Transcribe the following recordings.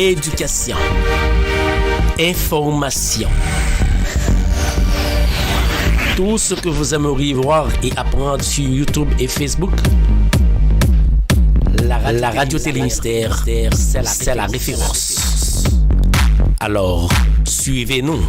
éducation, information. Tout ce que vous aimeriez voir et apprendre sur YouTube et Facebook, la radio Télémystère, c'est la référence. Alors, suivez-nous.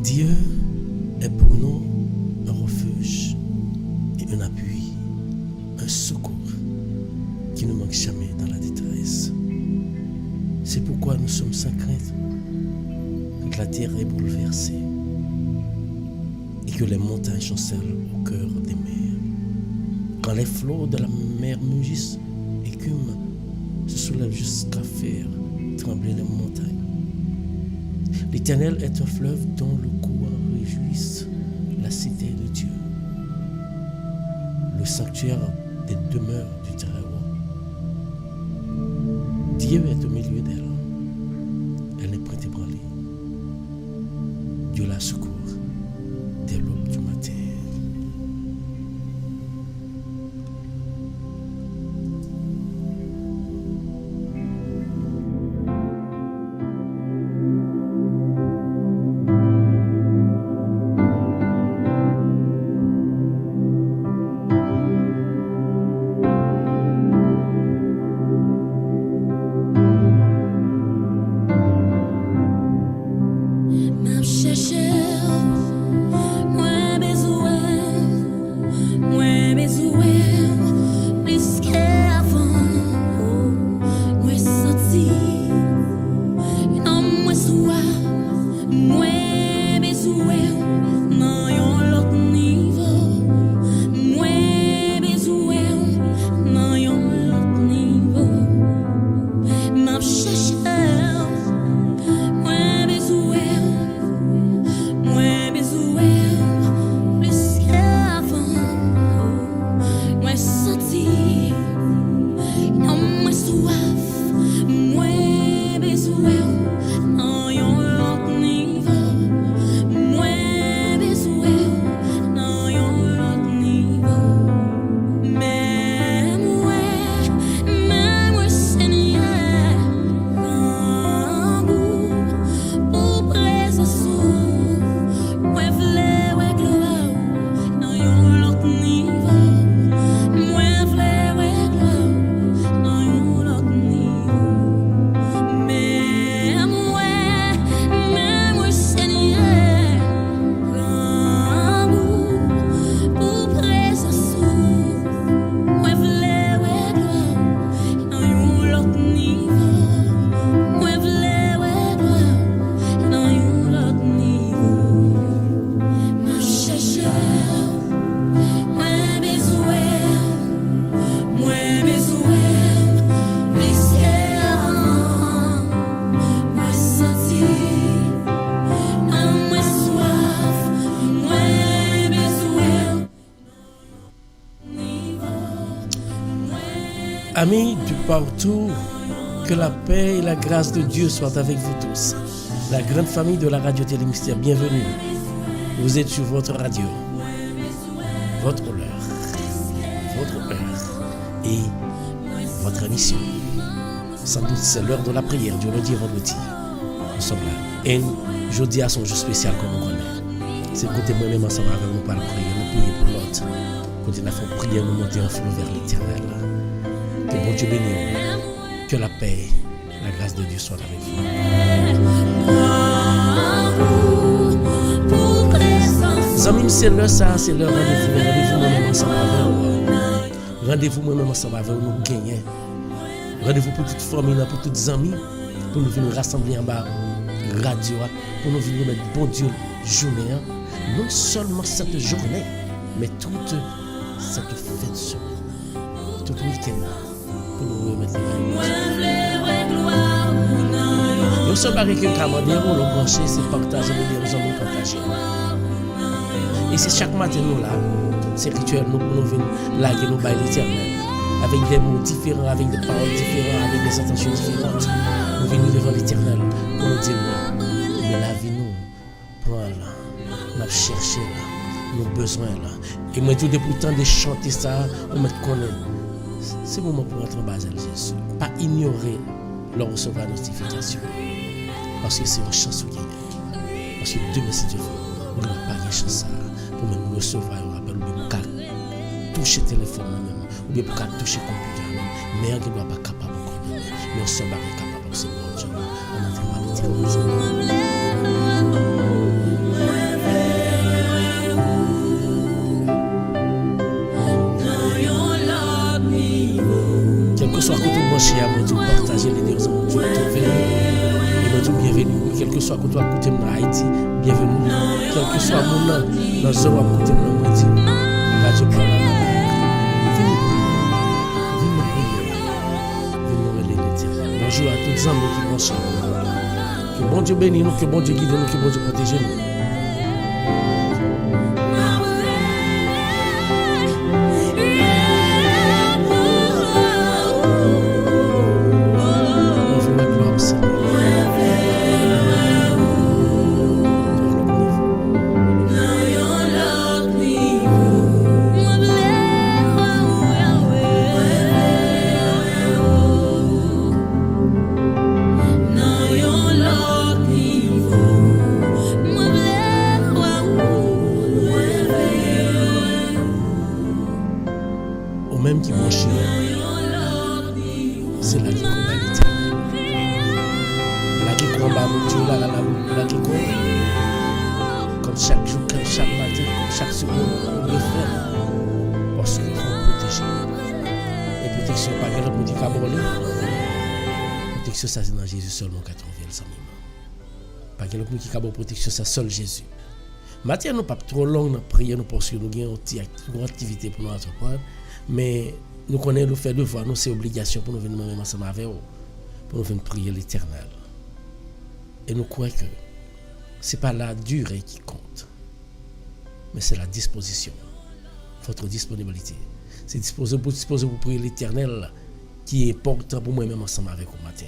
Dieu est pour nous un refuge et un appui, un secours qui ne manque jamais dans la détresse. C'est pourquoi nous sommes sans crainte quand la terre est bouleversée et que les montagnes chancellent au cœur des mers. Quand les flots de la mer mugissent, écument, se soulèvent jusqu'à faire trembler les montagnes. L'Éternel est un fleuve dont le courant réjouisse la cité de Dieu, le sanctuaire des demeures du Très-Haut. Dieu est au milieu d'elle. Elle n'est point ébranlée. Dieu la secourt dès l'aube du matin. Map chercher Amis de partout, que la paix et la grâce de Dieu soient avec vous tous. La grande famille de la radio Télémystère, bienvenue. Vous êtes sur votre radio, votre heure et votre émission. Sans doute c'est l'heure de la prière du lundi et vendredi. Nous sommes là. Et jeudi à son jour spécial comme on connaît. C'est côté moi-même ensemble avec nous par la prière, nous prions pour l'autre. Quand nous avons prié, nous monter en flot vers l'éternel. Que bon Dieu bénisse. Que la paix, la grâce de Dieu soit avec vous. Amis, c'est l'heure ça, c'est l'heure rendez-vous moi-même ensemble avec vous. Rendez-vous moi-même ensemble avec nous gagner. Rendez-vous pour toute famille, pour toutes les amis, pour nous venir rassembler en bas radio, pour nous venir mettre bon Dieu journée. Non seulement cette journée, mais toute cette fête semaine, tout le week-end, pour nous remettre les nous sommes avec un camarade, on l'a branché, c'est partager, nous allons partager. Et c'est chaque matin, nous là, c'est rituel, nous venons laguer nos bails l'éternel, avec des mots différents, avec des paroles différentes, avec des intentions différentes. Nous venons devant l'éternel pour nous dire, mais la vie, nous, prends là, nous chercher là, nos besoins là. Et moi, tout depuis temps de chanter ça, on me connaît. C'est le moment pour entrer en bas de Jésus. Pas ignorer leur recevoir la notification. Parce que c'est une chance au Guinée. Parce que demain, si Dieu veut, nous n'avons pas de chance pour même recevoir un rappel, ou bien pour toucher le téléphone, ou bien pour toucher le computer. Mais on ne doit pas capable de connaître. Mais on ne sera pas capable de se voir. On a vraiment l'éternel. Quel que soit côté branché à moi, partager les deux ans, Dieu bienvenue. Quel que soit côté à côté de Haïti, bienvenue. Quel que soit mon nom, dans le zone à côté de moi, dit Radio Parole. Bonjour à tous les amis qui branchent. Que bon Dieu bénisse nous, que bon Dieu guide nous, que bon Dieu protège nous. Ça c'est dans Jésus seulement qu'à trouver le samedi. Pas que l'autre qui a bonne protection, c'est seul Jésus. Maintenant, nous pas trop long dans prier, nous parce que nous avons une activité pour nous entreprendre, mais nous connaissons le fait de voir, nous c'est obligation pour nous venir même ensemble avec vous, pour nous venir prier l'Éternel. Et nous croyons que c'est pas la durée qui compte, mais c'est la disposition, votre disponibilité. C'est disposer pour prier l'Éternel qui est important pour moi-même ensemble avec vous matin.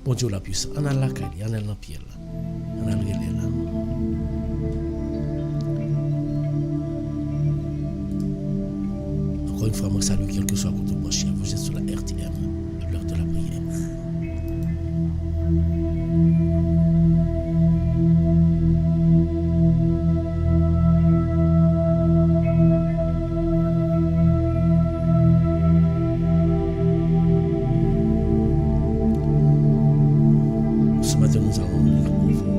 Bon Dieu la puissance. On a la caille, on a l'empire là. On a le relais là. Encore une fois, moi salue quel que soit votre branché. Vous êtes sur la RTM, l'heure de la prière. Nous allons lire pour vous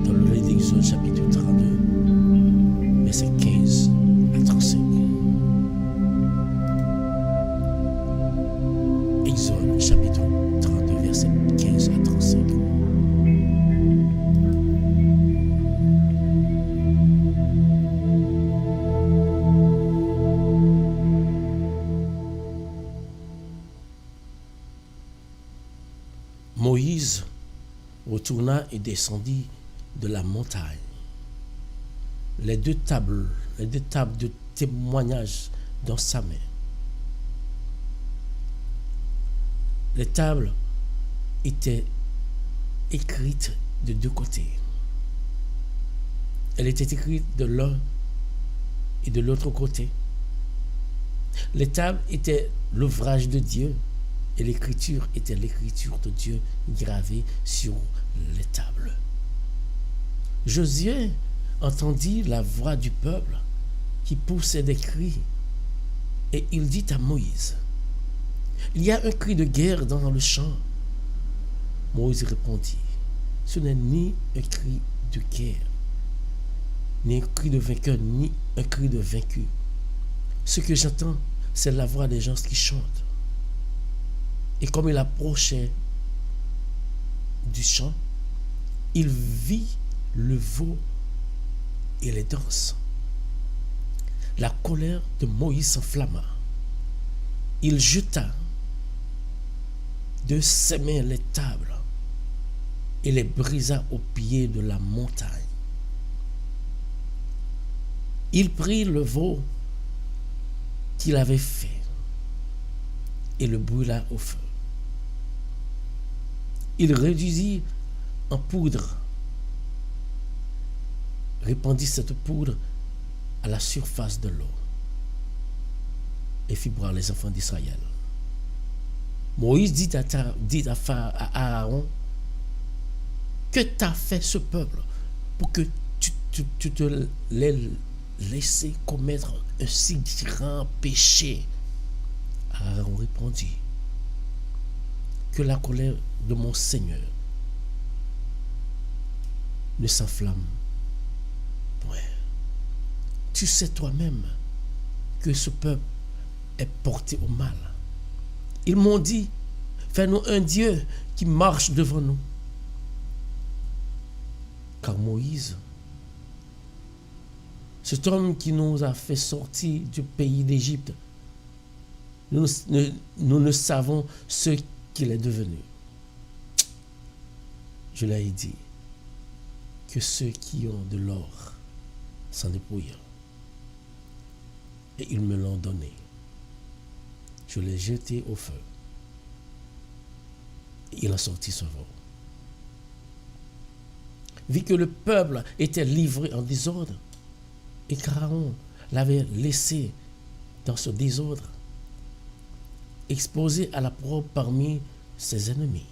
dans le livre d'Exode chapitre 32 verset 15 à 35. Exode chapitre 32 verset 15 à 35. Moïse retourna et descendit de la montagne. Les deux tables de témoignage dans sa main. les tables étaient écrites de deux côtés. Elles étaient écrites de l'un et de l'autre côté. Les tables étaient l'ouvrage de Dieu et l'écriture était l'écriture de Dieu gravée sur les tables. Josué entendit la voix du peuple qui poussait des cris et il dit à Moïse, « Il y a un cri de guerre dans le champ. » Moïse répondit, « Ce n'est ni un cri de guerre, ni un cri de vainqueur, ni un cri de vaincu. Ce que j'entends, c'est la voix des gens qui chantent. » Et comme il approchait du champ, il vit le veau et les danses. La colère de Moïse s'enflamma. Il jeta de ses mains les tables et les brisa au pied de la montagne. Il prit le veau qu'il avait fait et le brûla au feu. Il réduisit en poudre, répandit cette poudre à la surface de l'eau et fit boire les enfants d'Israël. Moïse dit à Aaron, que t'a fait ce peuple pour que tu te l'aies laissé commettre un si grand péché? Aaron répondit, que la colère de mon Seigneur ne s'enflamme point. Tu sais toi-même que ce peuple est porté au mal. Ils m'ont dit, fais-nous un Dieu qui marche devant nous. Car Moïse, cet homme qui nous a fait sortir du pays d'Égypte, nous ne savons ce qu'il est devenu. Je leur ai dit que ceux qui ont de l'or s'en dépouillent. Et ils me l'ont donné. Je l'ai jeté au feu. Et il a sorti ce veau. Vu que le peuple était livré en désordre, et qu'Aaron l'avait laissé dans ce désordre, exposé à la proie parmi ses ennemis,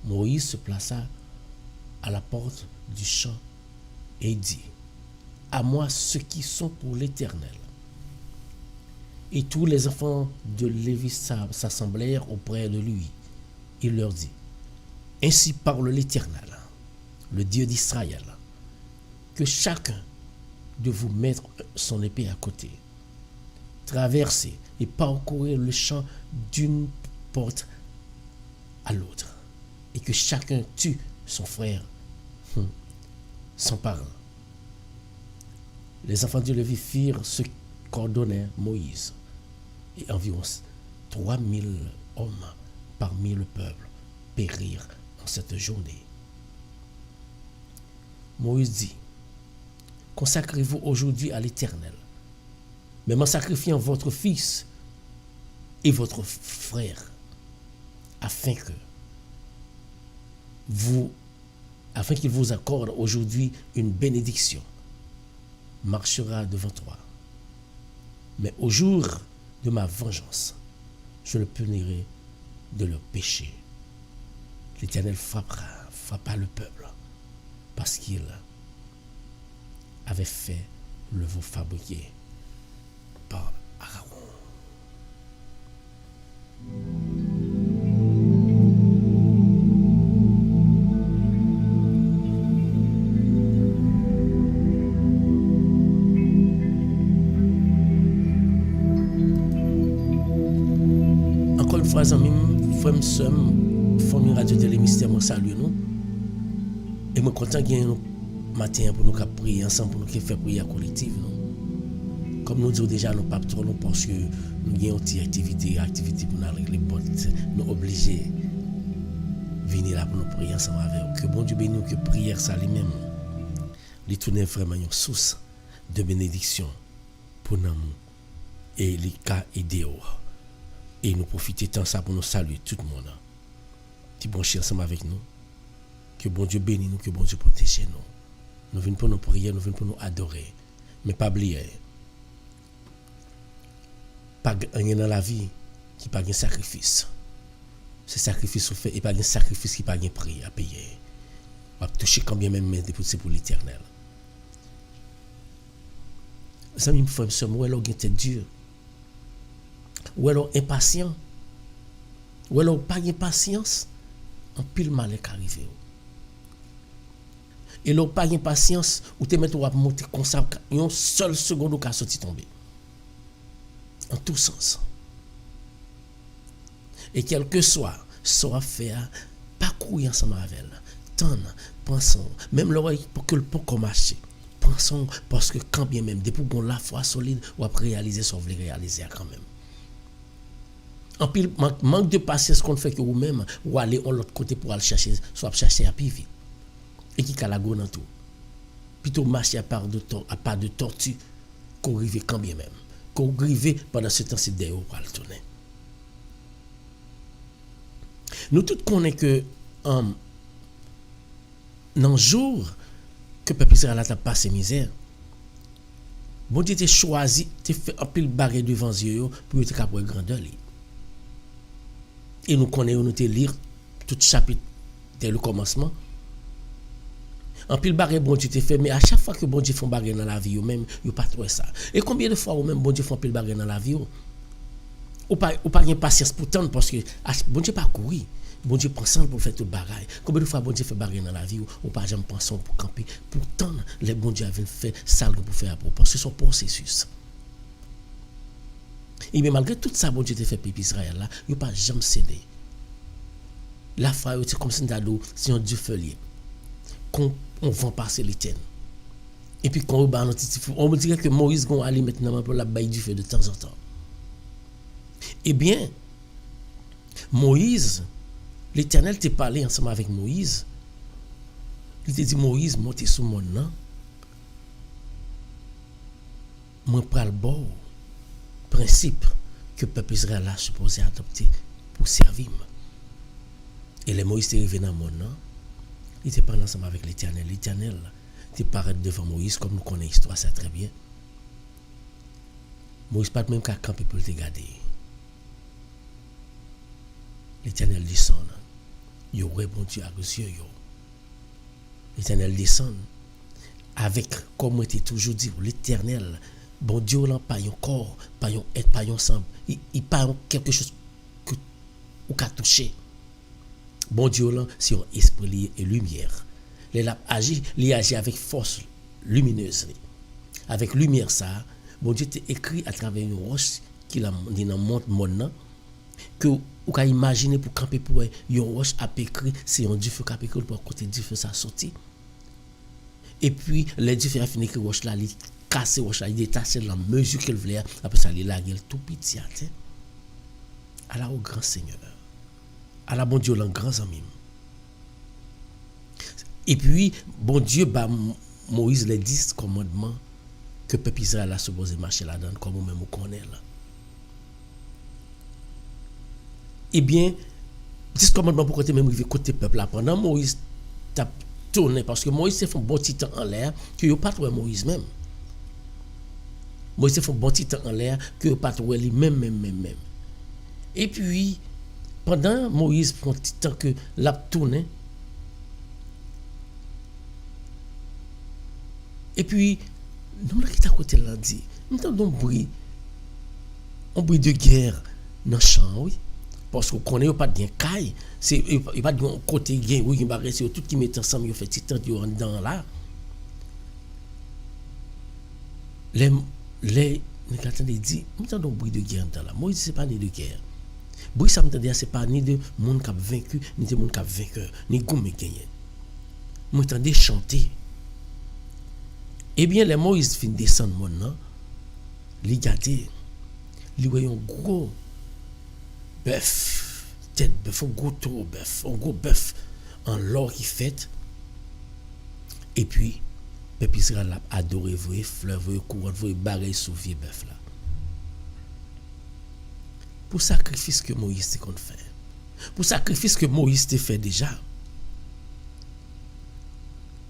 Moïse se plaça à la porte du champ et dit, à moi ceux qui sont pour l'Éternel. Et tous les enfants de Lévi s'assemblèrent auprès de lui. Il leur dit, ainsi parle l'Éternel, le Dieu d'Israël, que chacun de vous mette son épée à côté, traversez et parcourir le champ d'une porte à l'autre, et que chacun tue son frère, son parent. Les enfants de Lévi firent ce qu'ordonnait Moïse, et environ 3000 hommes parmi le peuple périrent en cette journée. Moïse dit, consacrez-vous aujourd'hui à l'Éternel, même en sacrifiant votre fils et votre frère, afin qu'il vous accorde aujourd'hui une bénédiction, marchera devant toi. Mais au jour de ma vengeance, je le punirai de leur péché. L'Éternel frappa le peuple parce qu'il avait fait le veau fabriqué par Aaron. Encore une fois, amis, frères, sœurs, famille Radio Télé Mystère, moi salue nous. Et moi content qu'il y ait un matin pour nous prier ensemble, pour nous faire prière collective. Non? Comme nous disons déjà, nous ne pas trop long parce que nous avons une activité pour nous avec les potes. Nous obligés de venir là pour nous prier ensemble avec eux. Que bon Dieu bénisse, que prière ça lui-même. Il tourne vraiment une source de bénédiction pour nous et les cas idéaux. Et nous profiter de ça pour nous saluer tout le monde. Qui branche ensemble avec nous. Que bon Dieu bénisse nous, que bon Dieu protège nous. Nous venons pour nous prier, nous venons pour nous adorer. Mais pas oublier. Pas rien dans la vie qui pas un sacrifice. Ce sacrifice fait et pas un sacrifice qui pas un prix à payer. On va toucher combien même c'est pour l'éternel. Ça me fait ça, où est-ce que dur? Où est-ce impatient? Où est-ce pas impatience? En pile mal est arrivé. Et là pas impatience ou te mettre à monter comme ça une seule seconde ou qu'a sorti tomber. En tout sens. Et quel que soit à faire, pas courir ensemble avec elle. Tant, pensons, même l'oreille pour que le pont marche. Pensons, parce que quand bien même, depuis qu'on la foi solide, ou après réaliser, ça vous réaliser quand même. En pile, manque de patience qu'on fait que vous-même, ou aller de l'autre côté pour aller chercher, soit chercher à plus vite. Et qui a la go dans tout. Plutôt marcher à part de tortue, qu'on rive quand bien même. Qu'on rive pendant ce temps, c'est d'ailleurs pour le tourner. Nous tous connaissons que dans le jour que le peuple Israël a passé misère, bon Dieu t'a choisi, t'a fait un pile barré devant les yeux pour être capable de grandeur. Et nous connaissons, nous te lire tout chapitre dès le commencement. En pile barré, bon Dieu t'a fait, mais à chaque fois que bon Dieu fait un barré dans la vie, même, il pas trouvé ça. Et combien de fois, ou même bon Dieu fait un pile barré dans la vie, ou pas de patience pour tendre, parce que bon Dieu pas courir. Bon Dieu prend sang pour faire tout le bagaille. Combien de fois bon Dieu fait bagaille dans la vie ou pas jamais pensé pour camper. Pourtant, les bon Dieu avaient fait ça pour faire pour parce que c'est un processus. Et bien malgré tout ça bon Dieu t'a fait peuple Israël là, il pas jamais cédé. La foi c'est comme si si on Dieu feuillet. Qu'on vend passer l'éternel. Et puis quand on me dirait que Moïse va aller maintenant pour la baille du feu de temps en temps. Eh bien Moïse, l'Éternel t'a parlé ensemble avec Moïse. Il t'a dit, Moïse, montez sur mon nom. Moi, prends le bon principe que le peuple Israël a supposé adopter pour servir. Et les Moïse est arrivé dans mon nom. Il t'a parlé ensemble avec l'Éternel. L'Éternel t'a parlé devant Moïse, comme nous connaissons l'histoire, ça très bien. Moïse pas même qu'à camper pour te garder. L'Éternel descend. Il répondit à Dieu. L'Éternel descend. Avec, comme je t'ai toujours dit, l'Éternel, bon Dieu, là, pas un corps, pas un être, pas un sang. Il pas quelque chose que ou qu'a touché. Bon Dieu, là, c'est un esprit et lumière. Il agit avec force lumineuse. Avec lumière, ça, bon Dieu t'a écrit à travers une roche qu'il a dit dans le monde, que ou ka imaginer pour camper pour yon roche a écrit c'est un du feu qui a écrit pour côté du feu ça sorti et puis les du feu a fini que roche là il casser roche là il détacher la mesure qu'il voulait après ça il larguer tout petit à la au grand Seigneur à la bon Dieu le grand ami et puis bon Dieu bah Moïse les 10 commandements que peuple Israël a supposé marcher là-dedans comme nous même on connaît là. Eh bien, 10 commandements pour côté même arriver côté peuple là pendant Moïse t'a tourné parce que Moïse s'est fait un bon petit temps en l'air que yo pas trouvé Moïse même. Moïse s'est fait un bon petit temps en l'air que yo pas trouvé lui même. Et puis pendant Moïse prend un petit temps que l'a tourné. Et puis nous là qui t'a côté là dit, nous entendons un bruit de guerre dans champ oui. Parce qu'on connaît pas de caille c'est il pas de côté gain oui il va rester tout qui met ensemble il fait petit temps dans là les nous attendez dit nous entendons bruit de guerre dans là Moïse c'est pas ni de guerre bruit ça m'entendait c'est pas ni de monde qui a vaincu ni de monde qui a vainqueur ni gomme gagné moi entendez chanter eh bien les Moïse fin descendre maintenant li gâté li voyons gros bœuf, tête bœuf, un gros bœuf en l'or qui fait. Et puis, peuple Israël a adoré vous, fleuve, couronne, vous, barré sous vieux bœuf là. pour sacrifice que Moïse te fait. Pour sacrifice que Moïse te fait déjà.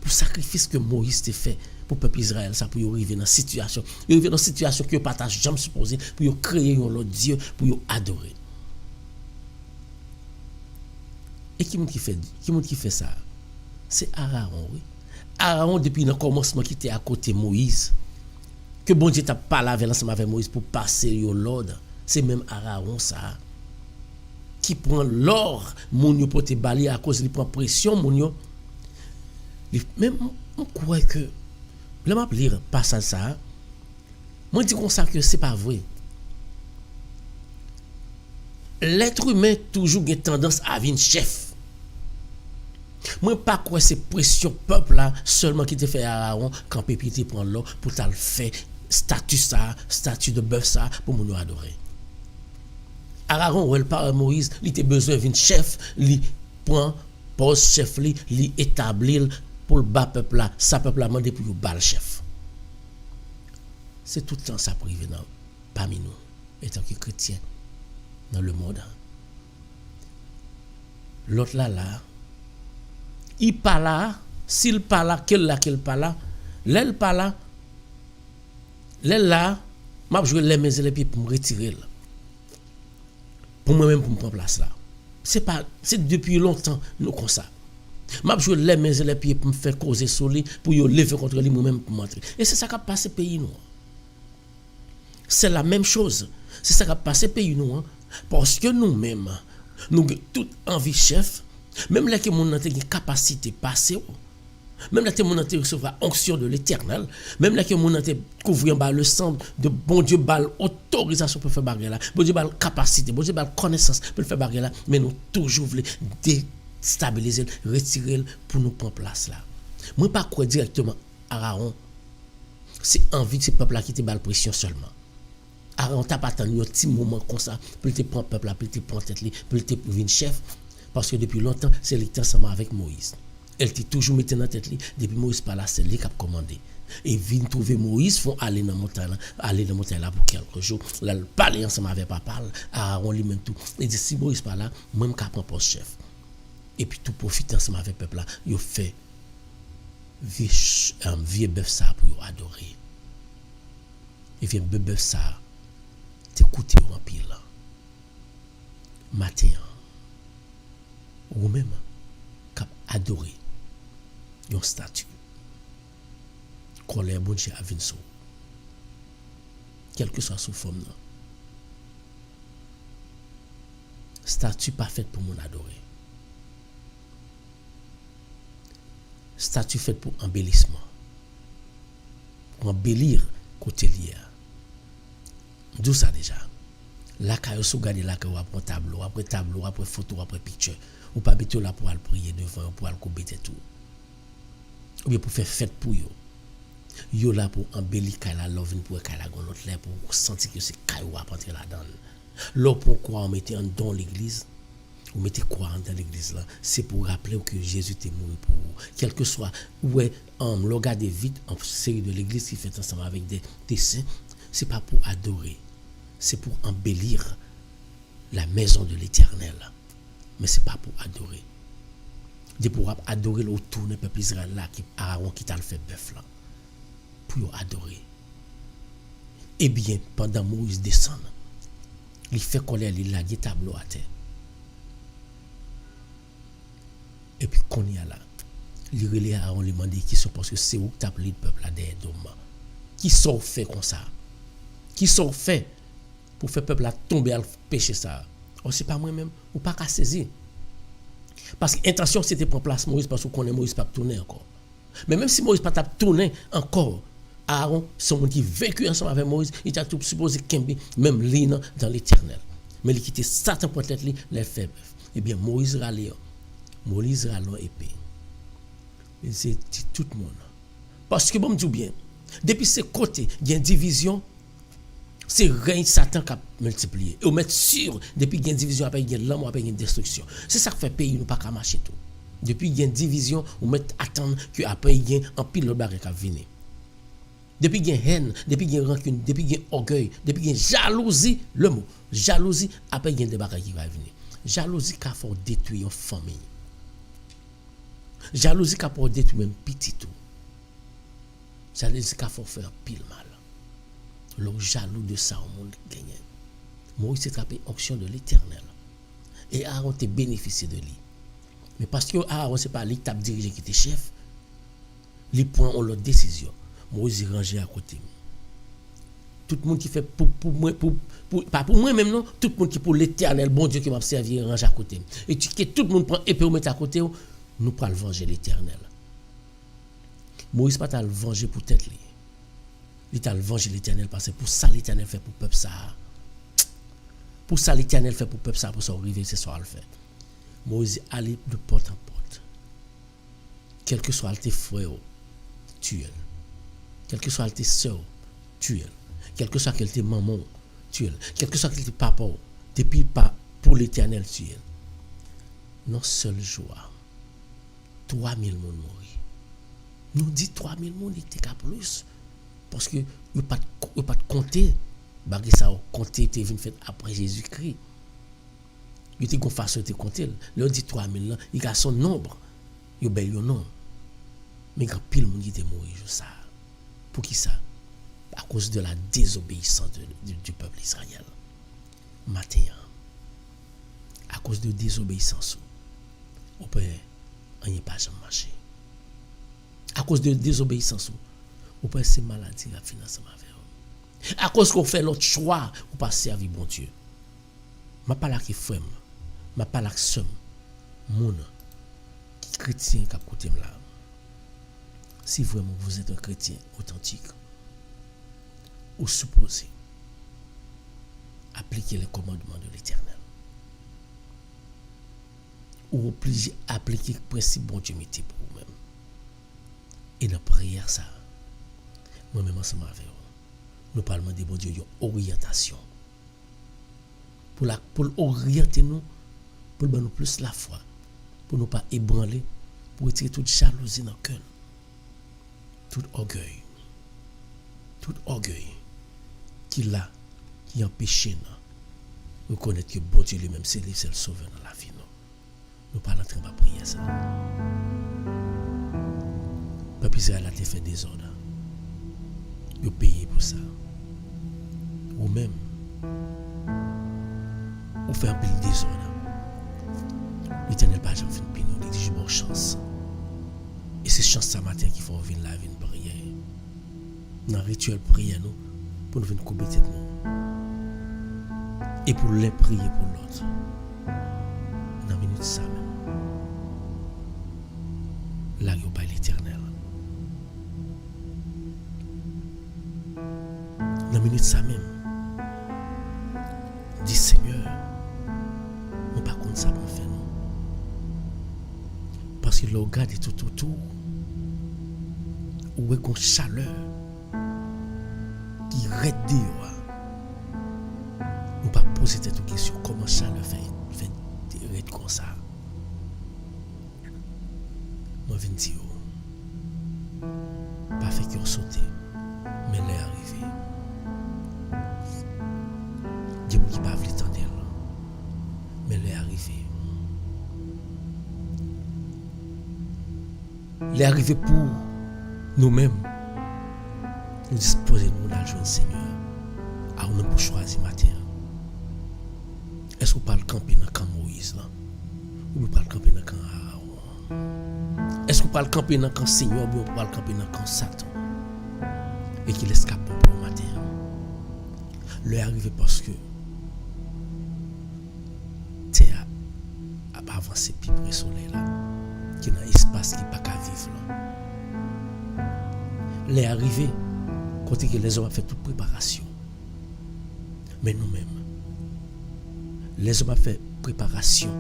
Pour sacrifice que Moïse te fait pour le peuple Israël, ça pour arriver dans situation, arriver dans situation que pas ta jamais supposé pour créer un autre Dieu pour adorer. Et qui fait ça? C'est Aaron, oui. Aaron depuis le commencement qui était à côté Moïse, que bon Dieu t'a parlé avec Moïse pour passer l'ordre. C'est même Aaron ça qui prend l'or mon pour te balayer à cause il prend pression mon même on croit que le m'a lire passage ça moi dis comme ça que c'est pas vrai. L'être humain toujours a tendance à venir chef. Moi pas quoi c'est pression peuple là seulement qui te fait Aaron quand Pépi te prend l'or pour t'al faire statut de bœuf ça pour nous adorer. Aaron, elle parle Moïse, il était besoin d'un chef, il prend poste chef, il établit pour le bas peuple là, ça peuple là demandé pour le bas chef. C'est tout le temps ça privé parmi nous, étant que chrétiens dans le monde. L'autre là, il parle là, s'il parle là, qu'il parle là, l'aile parle là, m'a joué les mains et les pieds pour me retirer là. Pour moi-même pour me prendre place là. C'est depuis longtemps nous comme ça. M'a joué les mains et les pieds pour me faire causer sur lui pour yo lever contre lui moi-même pour m'entrer. Et c'est ça qui a passé pays nous. C'est la même chose. C'est ça qui a passé pays nous parce que nous-mêmes nous toute envie chef, même là que mon a une capacité passer même là que mon a recevoir onction de l'Éternel, même là que mon a couvrir le sang de bon Dieu bal autorisation pour faire bagarre là, bon Dieu bal capacité, bon Dieu bal connaissance pour faire bagarre là, mais nous toujours voulons déstabiliser, retirer pour nous prendre place là. Moi pas quoi directement Aaron, c'est envie de ce peuple là qui te bal pression seulement. Aaron t'a pas attendu un petit moment comme ça pour te prendre peuple là, pour te prendre tête pour te venir chef parce que depuis longtemps c'est l'état ensemble avec Moïse. Elle t'est toujours mis dans tête depuis Moïse par là c'est lui qui a commandé et vient trouver Moïse font aller dans montagne là pour quelques jours là parler ensemble avec papa Aaron lui même tout et dit si Moïse par là même qu'à prendre poste chef et puis tout profiter ensemble avec peuple là il fait vieux bœuf ça pour adorer et vieux bœuf ça t'écouter en pile matin ou même cap adorer yon statut colère bon Dieu a vinn sou quelle que soit sous forme non statut pas fait pour mon adorer statut fait pour embellissement pour embellir côté lié d'où ça déjà la caille sou garder la caille après tableau après photo après picture ou pas bêter là pour aller prier devant pour aller couper tout ou bien pour faire fête pour yo là pour embellir la love pour la gon l'autre là pour sentir que c'est caillou à rentrer là-dedans là pourquoi on mettait en dans l'église ou mettez quoi dans l'église là c'est pour rappeler que Jésus est mort pour quel que soit ouais le regard vite en série de l'église qui fait ensemble avec des saints c'est pas pour adorer c'est pour embellir la maison de l'Éternel mais c'est pas pour adorer de pour adorer le tourner peuple Israël là qui Aaron qui t'a le fait bœuf là pour adorer et bien pendant Moïse descend il fait colère il la tableau à terre et puis qu'on y a là il relève Aaron lui demande qui sont parce que c'est où que t'as appelé le peuple là derrière dôme qui sont fait comme ça qui sont fait pour faire peuple là tomber à péché ça on c'est pas moi même ou pas qu'à saisir parce que intention c'était prendre place Moïse parce qu'on connaît Moïse pas tourner encore mais même si Moïse pas t'a tourner encore Aaron son monde qui vécu ensemble avec Moïse il t'a tout supposé kembe même lina dans l'Éternel mais il quitter Satan pour tête les fait et bien Moïse râle épée et c'est tout le monde parce que bon me dit bien depuis ce côté il y a une division c'est règne Satan qui a multiplié et on met sûr depuis qu'il y a une division après il y a l'homme après il y a une destruction c'est ça qui fait pays nous pas qu'à marcher tout depuis qu'il y a une division on met attendre que après il y a un pile de barre qui va venir depuis qu'il y a haine, depuis qu'il y a rancune, depuis qu'il y a orgueil, depuis qu'il y a jalousie, le mot jalousie, après il y a des bagages qui vont venir. Jalousie qui a fait détruire une famille. Jalousie qui a fait détruire même petit tout. Jalousie qui a fait faire pile mal. Le jaloux de ça au monde gagné. Moïse s'est attrapé onction de l'Éternel. Et Aaron t'a bénéficié de lui. Mais parce que Aaron, ce n'est pas lui qui t'a dirigé qui était chef, les points ont leur décision. Moïse est rangé à côté. Tout le monde qui fait pas pour moi même non, tout le monde qui pour l'Éternel, bon Dieu qui m'a servi, rangé à côté. Et que tout le monde prend épée ou mettre à côté, nous prenons venger l'Éternel. Moïse pas t'a le venger pour tête lui. Il t'a le venger l'Éternel parce que pour ça l'Éternel fait pour peuple ça. Pour ça l'Éternel fait pour peuple ça, pour ça arriver c'est ça le fait. Moïse allait de porte en porte. Quel que soit tes frères, tue-le. Quel que soit tes soeurs, tue-le. Quel que soit tes maman, tue-le. Quel que soit tes papa, depuis pas pour l'Éternel, tue-le. Non seul jour, 3000 personnes morts. Nous dit 3000 personnes, il était qu'à plus. Parce que vous pas de compter. Bagay ça compter était venu fait après Jésus-Christ. Il était une façon de compter. Là dit 3000 là, il a son nombre. Il bel nom. Mais quand pile monde était mort ça. Pour qui ça? À cause de la désobéissance du peuple israélien. Matin. À cause de désobéissance. On peut rien pas jamais marcher. À cause de désobéissance. On peut ces maladies la finance avec. À cause qu'on fait l'autre choix, on pas servir bon Dieu. Ma pas là qui frère, ma pas là somme, mon qui chrétien qui a côté là. Si vraiment vous êtes un chrétien authentique, ou supposé appliquer les commandements de l'Éternel, ou obligé appliquer le principe bon Dieu mettez pour vous-même. Et dans la prière ça, moi-même ensemble avec vous. Nous parlons de bon Dieu, une orientation. Pour orienter nous, pour nous plus la foi, pour ne pas ébranler, pour retirer toute jalousie dans le cœur, tout orgueil qui empêche nous de reconnaître que bon Dieu lui-même, c'est lui, c'est le sauveur dans la vie. Nous parlons de la prière. Ça. Peuple Israël a fait des ordres. Vous payez pour ça. Ou même, vous faites un peu de désordre. L'Éternel pas jamais fait une pénurie, il dit bonne chance. Et c'est chance ce matin qu'il faut venir la vie de prière. Dans le rituel prière, nous, pour nous venir couper tête nous. Et pour les prier pour l'autre. Dans la minute ça même. Là, il y a l'Éternel. Dans la minute ça même. Dis Seigneur, nous pas contre ça pour faire nous. Parce que le regard est tout autour. Où est une chaleur qui rède dehors. Nous pas poser cette question comment chaleur fait rède comme ça. Moi viens dire pas fait qu'on saute mais l'est arrivé. Dieu qui pas voulu tendre mais l'est arrivé. L'est arrivé pour nous-mêmes. Nous disposer nous dans le jour du Seigneur. À nous pour choisir matin. Est-ce qu'on parle camper dans le camp Moïse là? Ou on parle camper dans le camp Aaron? Est-ce qu'on parle camper dans le camp Seigneur ou on parle camper dans le camp Satan? Et qu'il escape pour le matin. L'est arrivé parce que terre a pas avancé plus près du soleil là. Qui dans espace qui pas qu'à vivre là. L'est arrivé côté que les hommes ont fait toute préparation. Mais nous-mêmes, les hommes ont fait préparation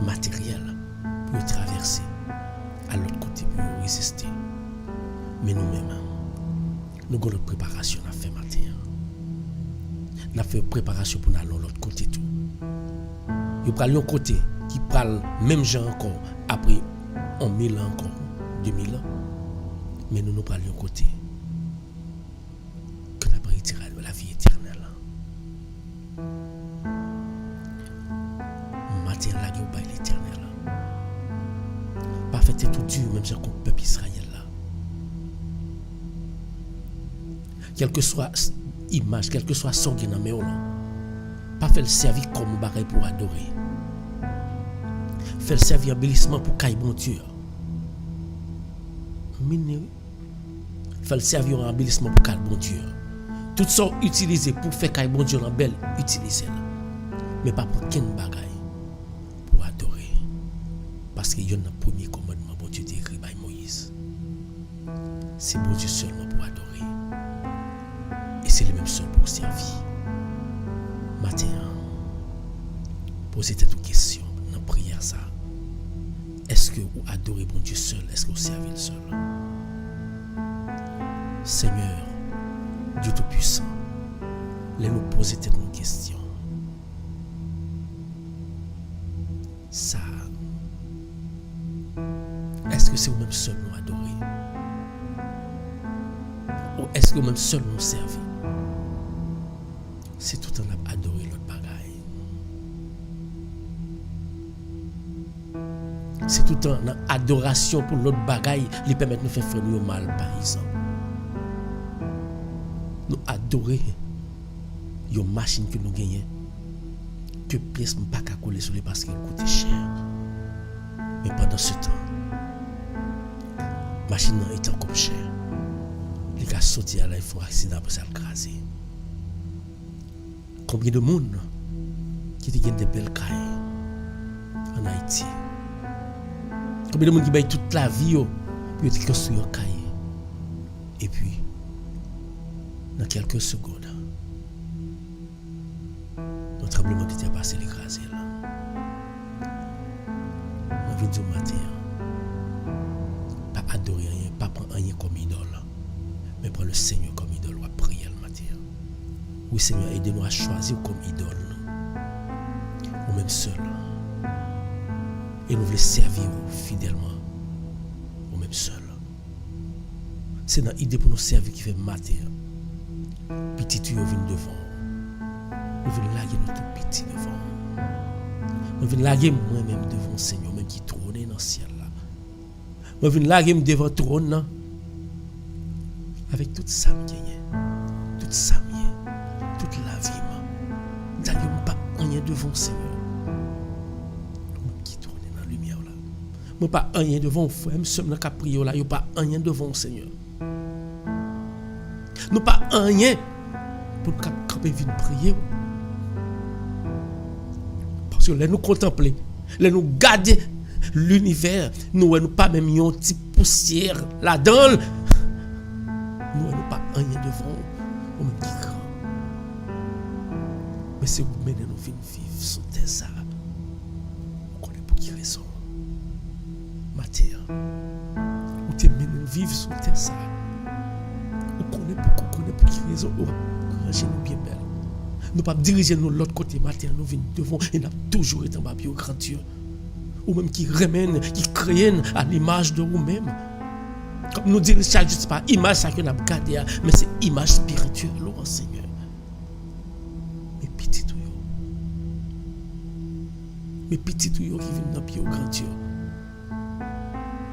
matérielle pour traverser à l'autre côté pour résister. Mais nous-mêmes, nous avons notre préparation à faire matin. Nous avons fait préparation pour aller de l'autre côté tout. Nous prenons un côté qui parle même gens encore après 1000 ans encore, 2000 ans. Mais nous prenons un côté tête tout dur, même Jean comme peuple Israël là. Quelle que soit image, quel que soit son qui dans là, pas faire le servir comme un bagage pour adorer. Faire le servir embellissement pour caille bon Dieu. Faire le servir en embellissement pour caille bon Dieu. Toutes sont utilisées pour faire caille bon Dieu en belle, utilisez-la. Mais pas pour qu'un bagage pour adorer. Parce qu'il y a un premier commandement bon Dieu écrit par Moïse. C'est bon Dieu seulement pour adorer. Et c'est le même seul pour servir. Matin, posez cette question dans la prière ça. Est-ce que vous adorez bon Dieu seul? Est-ce que vous servez le seul? Seigneur, Dieu Tout-Puissant, laissez-nous poser cette question. Ça, est-ce que c'est vous-même seul nous adorer? Ou est-ce que vous-même seul nous servir? C'est tout en adorer l'autre bagaille. C'est tout en adoration pour l'autre bagaille qui permet de nous faire faire mal, par exemple. Nous adorer une machine que nous gagnons, que pièce ne pas coller sur les parce qu'elle coûte cher. Mais pendant ce temps, la machine est encore chère. Les gars sortent à là, ils font un accident pour s'écraser. Combien de monde qui ont des belles cailles en Haïti? Combien de monde qui baillent toute la vie pour construire une caille? Et puis, dans quelques secondes, notre tremblement de terre passé l'écraser là. On vient du matin, pas adorer rien, pas prendre rien comme idole, mais prendre le Seigneur comme idole, ou prier le matin. Oui Seigneur, aidez-nous à choisir comme idole, ou même seul. Et nous voulons servir fidèlement, ou même seul. C'est dans l'idée pour nous servir qui fait matin. Petit tuyau vient devant. Nous venons laguer notre petit devant. Nous venons laguer moi-même devant le Seigneur, même qui trône dans le ciel là. Nous venons laguer devant le trône là. Avec toute ça, toute ça, toute la vie. D'ailleurs, pas rien devant le Seigneur. Qui trône dans la lumière là. Moi pas rien devant le frère, je suis dans la prière là, pas rien devant le Seigneur. Nous pas rien pour nous camper venir prier. Parce que là nous contempler, là nous garder l'univers, nous ne pas même une petite poussière là-dedans. Nous ne pas rien devant au même qui grand. Mais c'est vous mener nous vivre sur terre ça. Vous connaissez pour qui raison. Matière. Vous te mener nous vivre sur terre ça. Vous connaissez pour qui raison. Rangez-nous bien belle. Nous ne pas diriger nous l'autre côté matin, nous venons devant et nous avons toujours été en bas au grand Dieu. Ou même qui remène, qui crée à l'image de vous-même. Comme nous disons, chaque jour, ce n'est pas l'image que nous avons gardée, mais c'est l'image spirituelle, oh Seigneur. Mes petits tuyaux. Mes petits tuyaux qui viennent dans le pied au grand Dieu.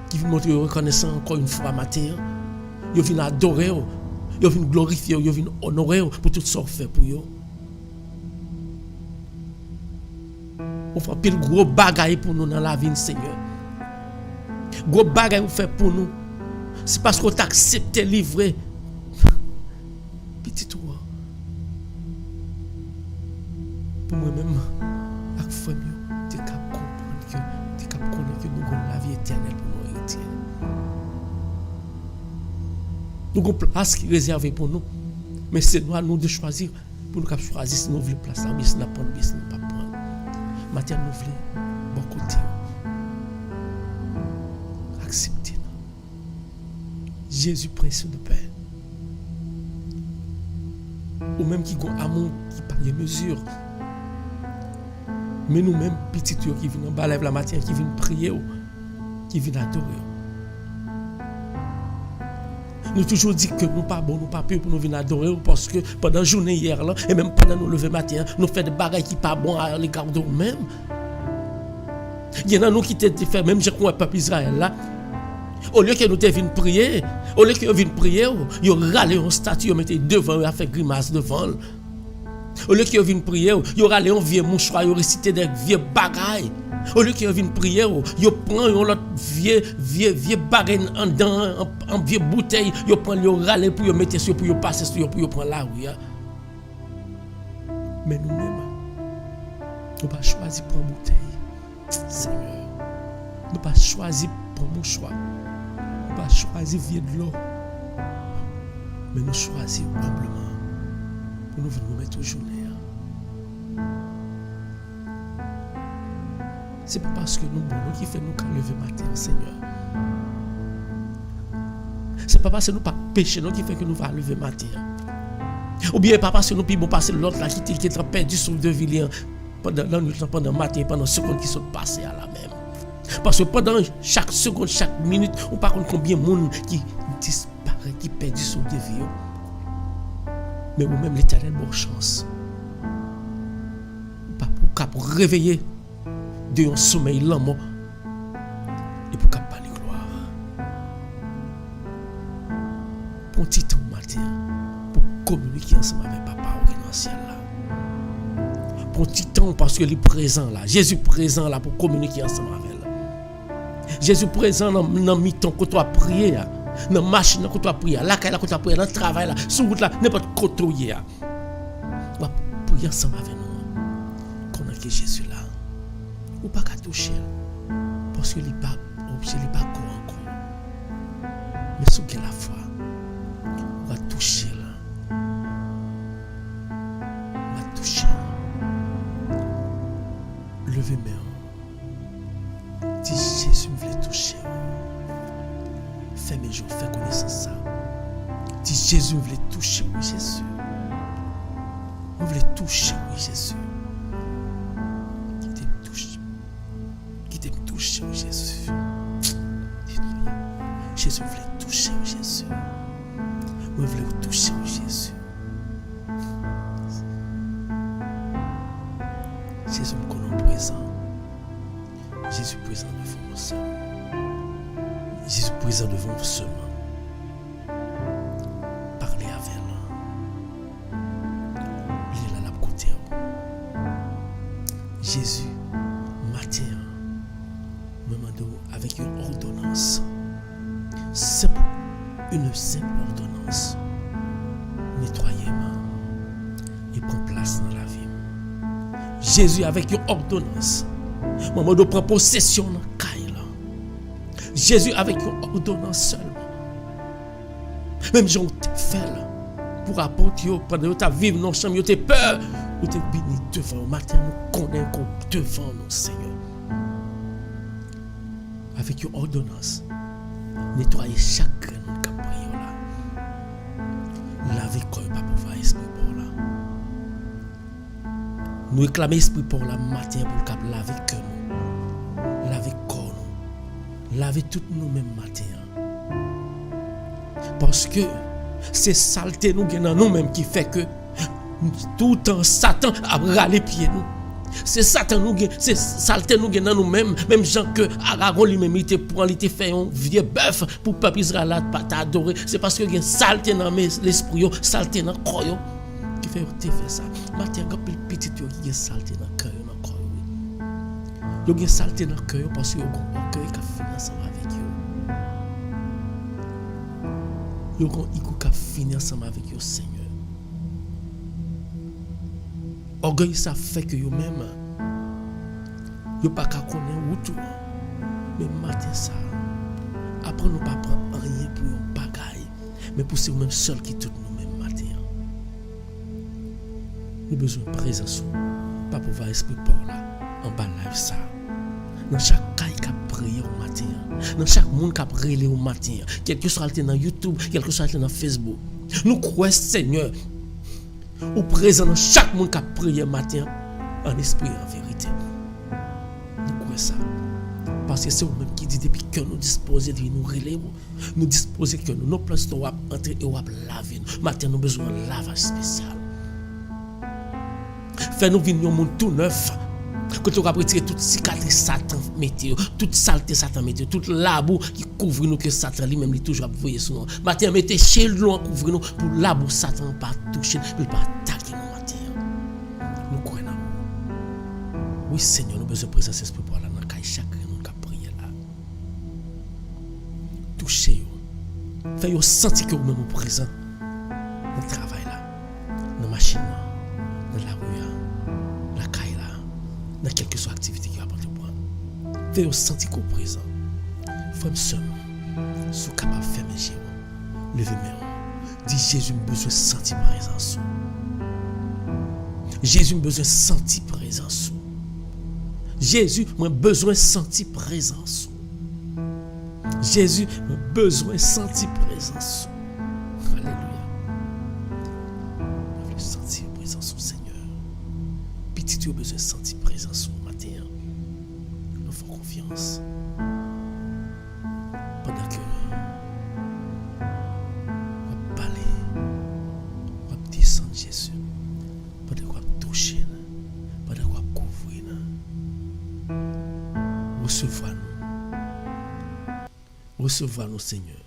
Qui viennent montrer reconnaissance encore une fois matin. Ils viennent adorer, ils viennent glorifier, ils viennent honorer pour tout ce qu'on fait pour eux. On fait pile gros bagaille pour nous dans la vie, Seigneur. Gros bagaille on fait pour nous. C'est parce qu'on t'a accepté livrer. Petit toi. Pour moi-même, avec famille, tu es capable de comprendre que nous avons la vie éternelle pour nous héritiers. Nous avons une place qui est réservée pour nous. Mais c'est nous à nous de choisir. Pour nous choisir si nous voulons place là, mais si nous ne pouvons pas prendre. Matin, nous voulons bon côté. Acceptez-nous. Jésus, précieux de paix. Ou même qui ont un amour qui n'a pas de mesure. Mais nous-mêmes, petits qui viennent en bas la matin, qui viennent prier, qui viennent adorer. Nous toujours dit que nous pas bon, nous pas peur pour nous venir adorer parce que pendant la journée hier là et même pendant nous lever matin, nous faisons des bagages qui pas bon à l'égard de nous-mêmes. Il y en a nous qui t'ont fait, même j'ai qu'on un peuple Israël là. Au lieu que nous te viennent prier, au lieu que nous viennent prier, ils râlent un statut, ils mettent devant, ils fait grimace devant. Au lieu que vous viennent prier, ils râlent un vieux mouchoir, ils récitent des vieux bagailles. Au lieu que vous viennent prier, ils prennent un vieux bagaille en vieux bouteille, ils prennent, ils râlent pour ils mettre sur, pour ils passer sur, pour ils prendre la rue. Mais nous-mêmes, nous pas choisi pour une bouteille, Seigneur. Nous pas choisi pour mon choix. Nous pas choisi vieux de l'eau. Mais nous choisissons humblement pour nous venir nous mettre au journée. C'est pas parce que nous bon qui fait nous qu'à lever matin, Seigneur. C'est pas parce que nous pas péché nous qui fait que nous va lever matin. Ou bien pas parce que nous pouvons passer l'autre là qui est perdu sur de Villiers pendant le matin, pendant secondes qui sont passées à la même. Parce que pendant chaque seconde, chaque minute, on ne sait pas combien de monde qui disparaît, qui perd son vie. Mais vous-même, l'Éternel, bonne chance. Pour réveiller de un sommeil lent et pour parler gloire. Pour un petit temps matin, pour communiquer ensemble avec Papa au ciel là. Pour un petit temps parce que il est présent là. Jésus présent là pour communiquer ensemble avec elle. Jésus présent dans le mi-temps que tu as prié, dans la machine que tu as prié, là que tu as prié, dans le travail, là, sur route, là, n'importe quoi tu as. On va prier ensemble avec nous. Qu'on a que Jésus là. Ou pas qu'à toucher. Parce que il n'est pas encore. Mais sous la foi, on va toucher là. On va toucher. Levez mes mains. Dis Jésus me voulait toucher. Fais mes jours, fais connaissance ça. Dis Jésus me voulait toucher, oui Jésus. On voulait toucher, oui Jésus. Qui t'aime toucher, oui Jésus. Jésus me voulait toucher, oui Jésus. On voulait toucher, oui Jésus. Jésus me connaît présent. Jésus présent devant nous seuls. Jésus présent devant vous seulement. Parlez avec lui. Il est là à côté. Jésus, matin, me demande avec une ordonnance. Simple, une simple ordonnance. Nettoyez-moi et prend place dans la vie. Jésus avec une ordonnance. Maman doit prendre possession dans la caille. Jésus avec une ordonnance seulement. Même si on te fait pour apporter pendant que tu vivre dans la chambre, tu as peur, tu es béni devant le matin, nous connaissons devant nous, Seigneur. Avec une ordonnance, nettoyer chaque grain de prière là. Laver corps, pas pouvoir esprit pour là. Nous réclamer esprit pour la matin pour le laver cœur nous. Laver corps nous. Laver tout nous-mêmes matin. Parce que c'est saleté nous dans nous-mêmes qui fait que tout le temps Satan a râlé pieds nous. C'est Satan nous, c'est saleté nous dans nous-mêmes, même gens que Aragon lui-même il était fait un vieux bœuf pour peuple Israël pas t'adorer. C'est parce que il y a saleté dans l'esprit, saleté dans le corps qui fait ça. Matin quand il petit il y a saleté dans le cœur dans le corps. Il y a saleté dans le cœur parce que il y a un cœur qui a fini ensemble avec eux. Il y a un ego qui a fini ensemble avec eux, Seigneur. Orgueil ça fait que vous-même vous pas qu'à connaître tout. Mais matin ça après nous pas prendre rien pour un bagaille mais pour c'est vous-même seul qui tout nous-mêmes matin. Nous besoin de présence pas pouvoir esprit pour là en bas live ça. Dans chaque caille qui a prié au matin, dans chaque monde qui a prié au matin, quel que soit dans YouTube, quel que soit dans Facebook. Nous croyons Seigneur ou présent dans chaque monde qui a prié matin en esprit et en vérité. Nous croyons ça. Parce que c'est vous-même qui dit depuis que nous disposons de nous relayer, nous disposons que nous plans sont entrer et laver. Matin nous besoin d'un lavage spécial. Fais-nous venir un monde tout neuf Quand tu vas retirer toute cicatrice Satan météo, toute saleté Satan météo, toute labou qui couvre nous que Satan lui-même lui toujours voyer sur nous. Matin mettez chez nous en couvre nous pour labou Satan pas toucher, il pas attaquer nous matin. Nous croyons. Oui Seigneur, nous besoin de présence esprit pour aller dans caille chacun nous qui prier là. Touchez vous. Faites vous sentir que vous même présent dans le travail là, dans la machine là, dans la rue, la caille là, dans quelle que soit l'activité qui va prendre. Faites vous sentir que vous présent. Femme seule, si vous capable de faire mes yeux, levez mes mains. Dis Jésus, j'ai besoin de sentir présence. Jésus, j'ai besoin de sentir présence. Jésus, j'ai besoin de sentir présence. Jésus, j'ai besoin de sentir présence. Alléluia. Je veux sentir présence au Seigneur. Petit, tu as besoin de sentir présence au matin. Nous faisons confiance. Pendant que on va parler, on va descendre Jésus. Pendant qu'on va toucher, pendant qu'on va couvrir. Recevoir-nous, Seigneur.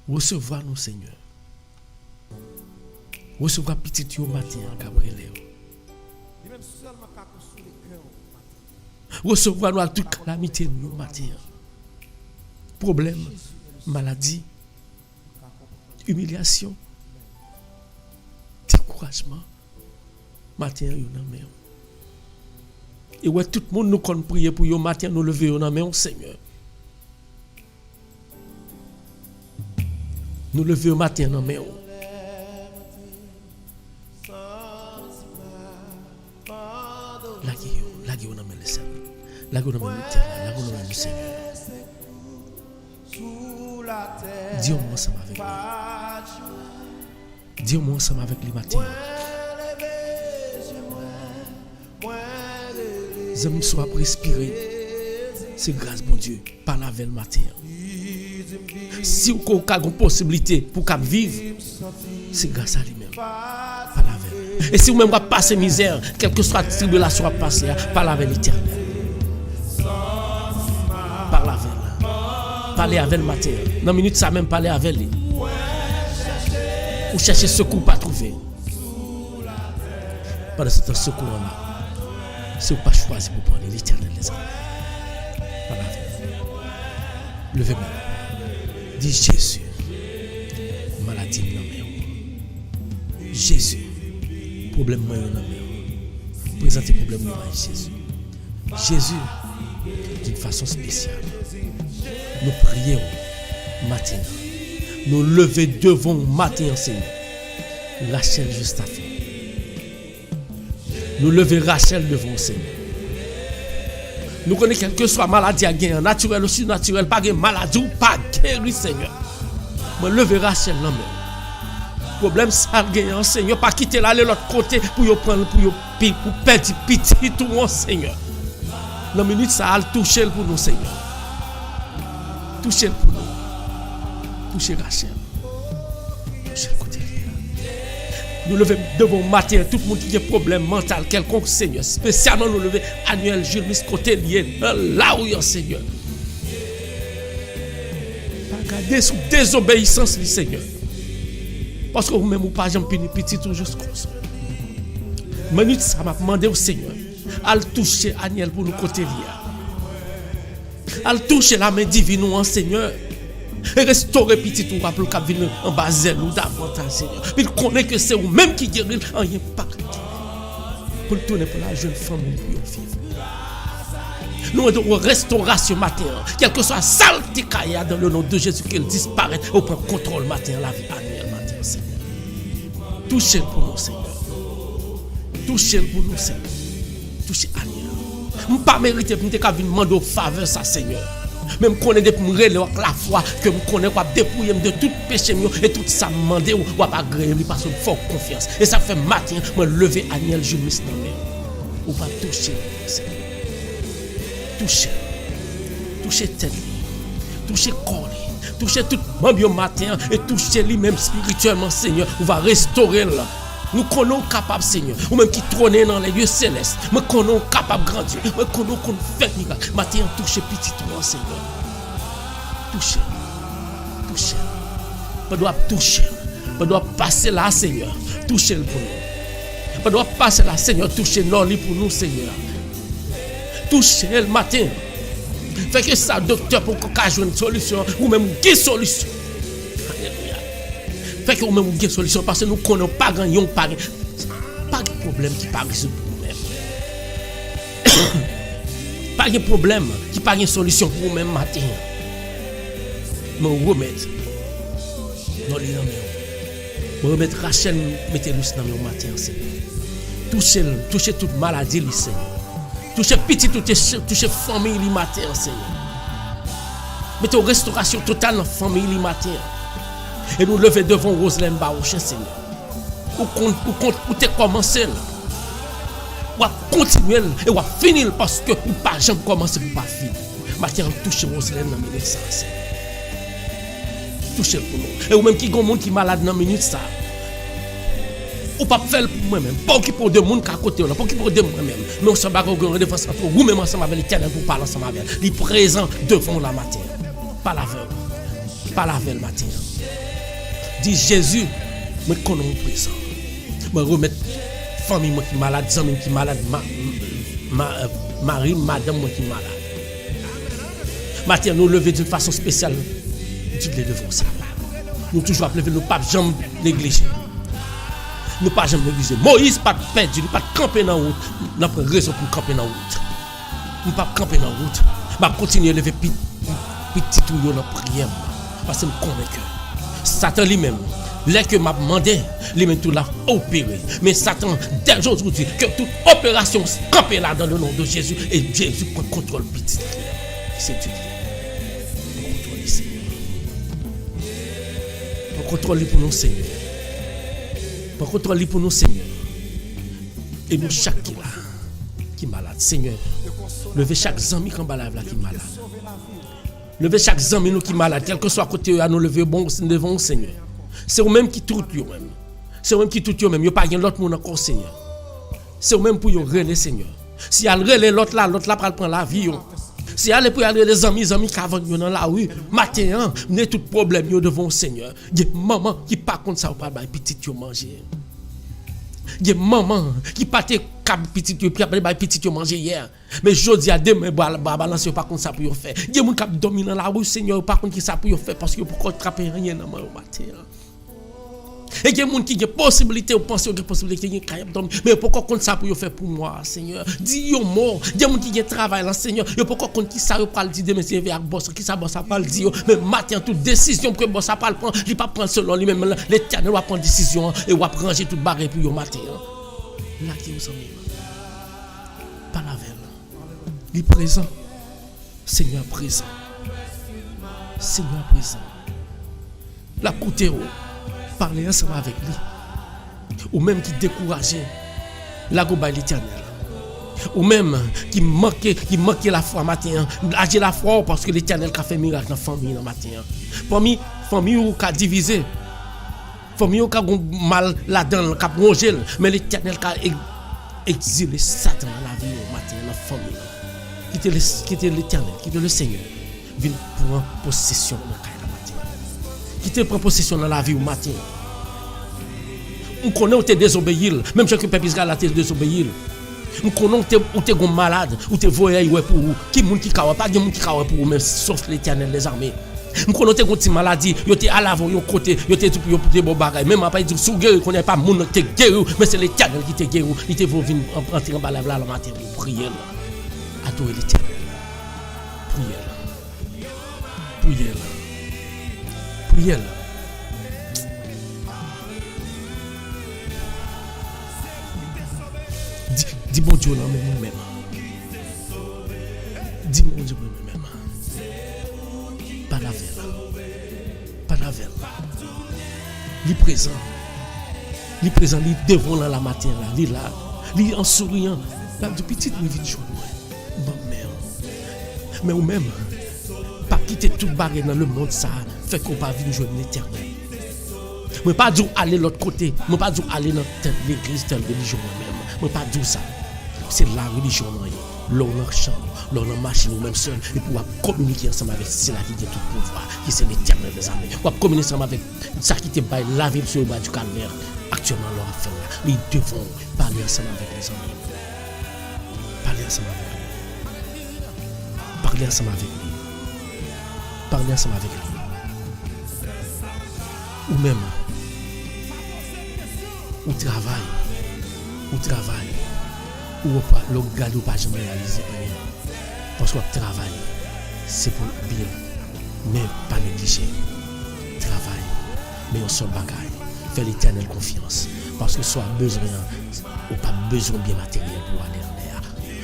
Recevoir-nous, Seigneur. Recevoir petit au matin, Gabriel. Recevoir-nous à toute calamité au matin. Problème, maladie, humiliation, découragement. Matin, nous sommes. Et ouais, tout le monde nous compte prier pour yo matin, nous lever dans main au Seigneur. Nous lever au matin dans main. La gueule dans main le Seigneur. La gueule dans main le terrain, la gueule dans main le Seigneur. Dis-moi ensemble avec lui. Dis-moi ensemble avec lui matin. J'aime soit respirer. C'est grâce bon Dieu. Parle avec le matin. Si vous avez une possibilité pour vivre, c'est grâce à lui-même. Parle avec. Et si vous-même vous passez misère, quelle que soit la tribulation à passer, parle avec l'Éternel. Parle avec lui. Parlez avec le matin. Dans une minute, ça même parler avec lui. Ou chercher secours, pas trouver. Pendant ce temps, secours là. Si vous n'avez pas choisi pour prendre l'Éternel, les amis. Voilà. Levez-moi. Dis Jésus. Maladie, non. Jésus. Problème, non. Présentez problème, non. Jésus. Jésus, d'une façon spéciale. Nous prions matin. Nous lever devant matin, Seigneur. Rachel juste à fond. Nous lever Rachel devant le Seigneur. Nous connaissons quelle que soit maladie à gagner, naturelle ou surnaturelle, pas de maladie ou pas guéri, Seigneur. Mais lever Rachel, non, mais. Problème, ça gagne, Seigneur. Pas quitter l'aller l'autre côté pour prendre, pour perdre petit tout mon Seigneur. Dans minute, ça a touché pour nous, Seigneur. Toucher pour nous. Toucher Rachel. Toucher le côté. Nous levons devant matin tout le monde qui a un problème mental quelconque, Seigneur. Spécialement nous levons Annuel Jules Miss côté lié là où il y a Seigneur. Pas garder sous désobéissance du Seigneur. Parce que vous-même, vous pas jamais puni petit tout juste comme ça. Minute, ça m'a demandé au Seigneur. À toucher Aniel pour nous côté lié. À toucher la main divine en Seigneur. Et restaurer petit tout pour le venir en bas ou davantage, Seigneur. Il connaît que c'est vous-même qui guérit, rien pas. Pour le tourner pour la jeune femme pour vivre. Nous avons une restauration matin. Quel que soit la saleté qu'il y a dans le nom de Jésus, qu'elle disparaisse. On prend contrôle matin, la vie annuelle matin, Seigneur. Touchez pour nous, Seigneur. Touchez pour nous, Seigneur. Touchez annuel. Je ne pas mériter pour me demander faveur, ça, Seigneur. Même qu'on est depuis me la foi que me connais quoi dépouiller de tout péché et tout ça me demander ou pas agréer parce que faut confiance et ça fait matin me lever Aniel Jumis dans mer ou pas toucher toucher tête toucher corps toucher tout membre matin et toucher lui même spirituellement Seigneur on va restaurer là Nous connaissons capable, Seigneur. Ou même qui trône dans les lieux célestes. Nous connaissons capable, grand Dieu. Nous connaissons qu'on fait miracle. Maintenant, touchez petit toi, Seigneur. Touchez. Touchez. On doit toucher. On doit passer là, Seigneur. Touchez pour nous. On doit passer là, Seigneur. Touchez non pour nous, Seigneur. Touchez le matin. Fait que ça, docteur, pour qu'on ait une solution. Ou même une solution. Fait que nous-mêmes, nous avons une solution parce que nous ne connaissons pas grand-chose, pas de problème qui pas résoudre pour nous-mêmes. Pas de problème qui pas de solution pour nous-mêmes matin. Mais on remet dans les mains. On remet Rachel, mettez-le dans le matin, Seigneur. Touchez toute maladie, Seigneur. Touchez petit, touchez famille, matin, Seigneur. Mettez une restauration totale dans la famille, matin. Et nous lever devant Roselaine Barouche, Seigneur. Où tu commencé, ou continuer, et ou finir parce que ou pas jamais commencer ou pas finir. Maintenant, touchez Roselaine dans minute ça, Seigneur. Touchez pour nous. Et ou même qui gon monde qui malade dans minute ça. Ou pas faire pour moi-même. Pas occuper de monde à côté, pas occuper de moi-même. Mais on s'en bat en défense entre vous même ensemble avec l'Éternel pour parler ensemble avec elle. Il est présent devant la matière. Pas la veille. Pas la veille matin. Dis Jésus, me connais présent. Me remettre famille qui malade, amis qui malade, mari, madame qui malade. Matin nous lever d'une façon spéciale. Dis-le devant ça. Nous toujours lever nos pas jamais négliger. Nous pas jamais négliger. Moïse pas perdu, il pas camper dans la route. N'a pas raison pour camper dans la route. Nous pas camper dans la route. Ma continuer lever petit tuyau dans prière parce que nous convaincu. Satan lui-même, là que m'a demandé, lui-même tout l'a opéré. Mais Satan, dès aujourd'hui, que toute opération campée là dans le nom de Jésus, et Jésus prend contrôle petit. C'est Dieu. Contrôle Seigneur. Contrôle pour nous, Seigneur. Contrôle pour nous, Seigneur. Et nous, chaque qui est malade, Seigneur. Levez chaque ami qui est malade, qui est malade. Levez chaque ami nous qui est malade, quel que soit côté à nous lever bon devant Seigneur. C'est vous-même qui tout même. C'est vous-même qui tout même. Il n'y a pas l'autre monde encore, Seigneur. C'est vous-même pour vous relayer, Seigneur. Si elle relaie l'autre là prend la vie. Si elle est pour aller les amis qui avant dans la rue, matin, n'est tout problème devant Seigneur. Il y a maman qui pas contre ça ou pas petit manger. Il y a maman qui pas te cap petit puis après petit manger hier. Mais jodi a demain balance pas contre ça pour faire. Il y a moun qui domine dans la rue Seigneur pas contre qui ça pour faire parce que pour attraper rien dans matin. Et il y a des gens qui ont possibilité, ou pensent qu'il y a possibilité, qui ont dormir. Mais pourquoi compte ça pour faire pour moi, Seigneur? Dis yo mort. Il y a des gens qui ont travail, Seigneur. Et pourquoi compte qui ça pas le dire demain, c'est avec boss, qui ça boss pas le dire. Mais matin, toute décision que boss pas le prendre, il pas prendre selon lui-même. L'Éternel va prendre décision et va ranger toute barre pour yo matin. Là qui vous amis. Pas la veille. Il est présent. Seigneur présent. Seigneur présent. La côté parler ensemble avec lui. Ou même qui décourageait la goba l'Éternel. Ou même qui manquait la foi matin, agir la foi parce que l'Éternel a fait miracle dans la famille matin. Famille ou qui a divisé. Famille ou qui a mal là-dedans, qui a rongé, mais l'Éternel a exilé Satan dans la vie matin dans la famille. Qui était l'Éternel, qui était le Seigneur, vient prendre possession dans la matin. Qui te prend possession dans la vie au matin. On connaît où tu es désobéi, même si tu es désobéi. On connaît où tu es malade, où tu es voyé pour vous. Qui est qui pas de monde qui pour vous, même sauf l'Éternel des armées. On connaît où tu es une maladie, tu es à l'avant, tu es côté, tu es pour des bons bagages. Même après, tu es qu'on n'est pas monde qui est guéri, mais c'est l'Éternel qui te guéri. Il te veut venir entrer en balade là le matin pour prier. Adorer l'Éternel. Priez. Dis bon Dieu non mais moi-même. Dis mon Dieu moi-même. Pas la veille. Il est présent, il est devant la matière là, il est là, il est en souriant. Là de petite me vite jouer. Mais ou même pas quitter toute barrière dans le monde ça fait qu'on pas venir jouer l'Éternel. Moi pas dire aller l'autre côté, moi pas dire aller dans telle l'église, telle religion moi-même. Moi pas dire ça. C'est la religion non. L'on en chambre, l'on en machine ou même seul et pour communiquer ensemble avec cela qui a tout pouvoir, qui c'est l'éternel des armées. Pour communiquer ensemble avec ça qui te baille la vie sur le bas du calvaire. Actuellement leur affaire là, ils devront parler ensemble avec les amis. Parler ensemble avec lui. Parler ensemble avec lui. Parler ensemble avec lui. Ou même ou travail. Ou pas le garde ou pas jamais réaliser rien. Parce que travail, c'est pour bien. Mais pas négliger. Travail. Mais on seul bagaille. Fais l'éternelle confiance. Parce que soit besoin, ou pas besoin de bien matériel pour aller en l'air.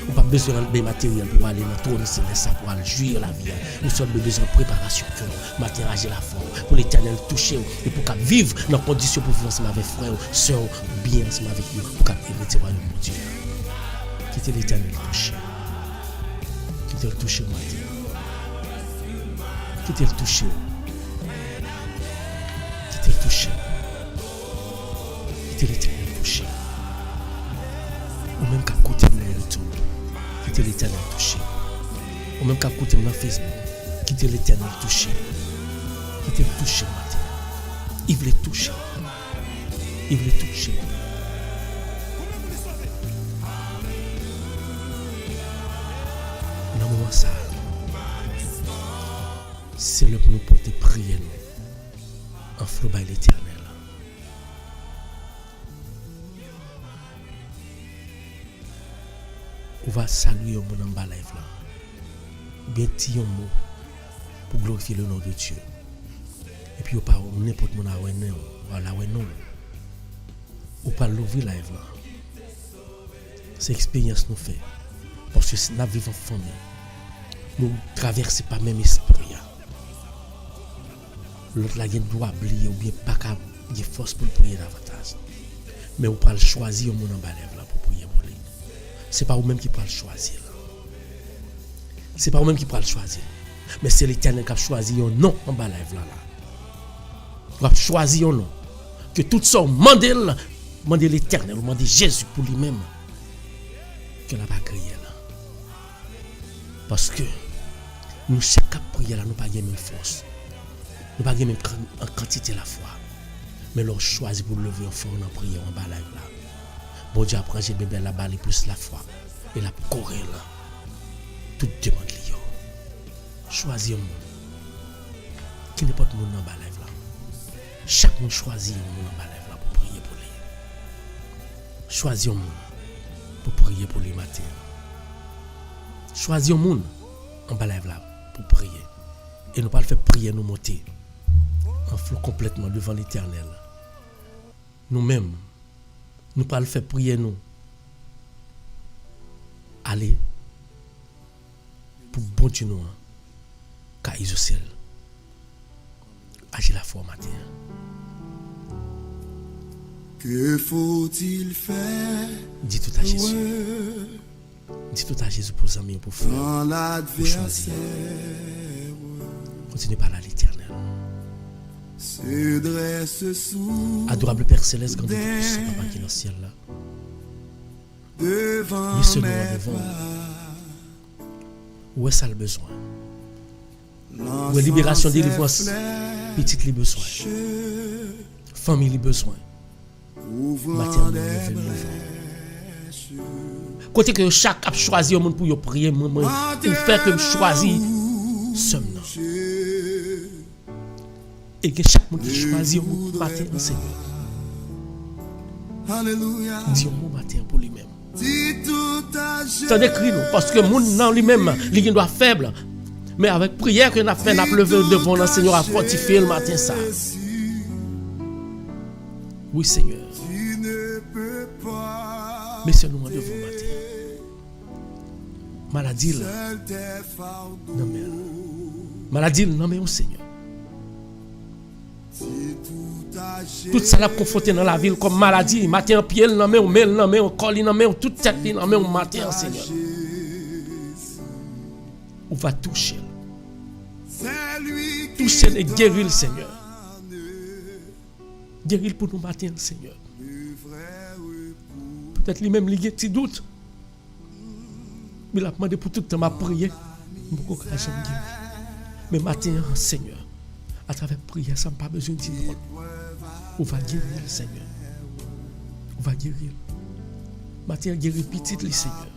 Ou pas besoin de bien matériel pour aller dans le trône céleste, pour aller jouir la vie. Nous sommes besoin de préparation cœur, matériel la forme, pour l'éternel toucher et pour qu'elle vive dans les conditions pour vivre ensemble avec frères, sœurs, bien ensemble avec eux, pour qu'elle hérite le royaume de Dieu. Quittez l'éternel touché. Quittez le touché au matin. Quittez le touché. Quittez le touché. Quittez l'éternel touché. Ou même qu'à côté de mon retour. Quittez l'éternel touché. Ou même qu'à côté de mon Facebook. Quittez l'éternel touché. Quittez le touché au matin. Il veut toucher. Il veut toucher. Dans le moment ça, c'est le pour nous porter prier nous en flot by l'éternel. On va saluer au monde en bas live là. Bien petit un mot pour glorifier le nom de Dieu. Et puis on pas n'importe mon ouais non, voilà ouais non. On pas l'ouvrir live là. C'est expérience nous fait parce que nous vivons en famille. Nous traversons pas même esprit. L'autre là il doit oublier ou bien pas capable de force pour prier davantage. Mais on peut choisir au monde en bas live là pour prier pour lui. C'est pas vous-même qui peut le choisir. C'est pas vous-même qui peut le choisir. Mais c'est l'Éternel qui a choisi un nom en bas live là. Il a choisi un nom. Que tout ça, demandez l'Éternel, demandez Jésus pour lui-même. Que la pas crié là. Parce que nous, chaque prière là, nous pas même force. Nous pas même en quantité la foi. Mais l'on choisit pour lever en fort en prière en bas live là. Bon Dieu apprend j'ai bébé là-bas plus la foi et la courir là. Tout demande li yo. Choisis un monde. Qui n'est pas tout le monde en bas live là. Chaque monde choisit un monde en bas live là pour prier pour lui. Choisis un monde pour prier pour lui matin. Choisis un monde en bas live là pour prier. Et nous pas le faire prier nous monter en flot complètement devant l'Éternel. Nous-mêmes nous pas le faire prier nous. Allez pour bon Dieu nous car ils ont agir la foi matin. Que faut-il faire? Dis tout à Jésus. Dis tout à Jésus pour amis pour frère. Dans l'adversaire continue par là l'Éternel. se dresse sous Adorable Père Céleste, grand Dieu puissant, Papa qui est dans le ciel là. devant Mais selon mes devant. pas. Où est ça le besoin? Où est libération, délivrance? Petite les besoin. Famille les besoin. Maternelle, lever le vent. Côté que chaque a choisi au monde pour y prier, il fait que choisir somme. Et que chaque monde qui choisit au monde matin en Seigneur. Alléluia. Dis au monde matin pour lui-même. Dis tout à Jésus. T'as décrit nous, parce que monde dans lui-même, il doit faible. Mais avec prière que nous avons fait, nous avons levé devant le Seigneur à fortifier le matin ça. Oui Seigneur. Tu ne peux pas. Mais c'est nous devant le matin. Maladie là. Seul tes fardeaux. Non mais. Maladie non mais au Seigneur. Dis tout à Jésus. Tout ça l'a confronté dans la ville comme maladie. Matin en pied, non mais au mel, non mais au col, non mais au toute tête, non mais au matin Seigneur. On va toucher. C'est lui qui Toucher et guérir le Seigneur. Guéris pour nous matin, Seigneur. le vrai repos. Peut-être lui-même, il y a un petit doute. Mais il a demandé pour tout le temps, m'a prié. Beaucoup de gens guérir. Mais matin, Seigneur, à travers la prière, ça n'a pas besoin de dire. On va guérir, Seigneur. On va guérir. Matin, guérir petit, Seigneur.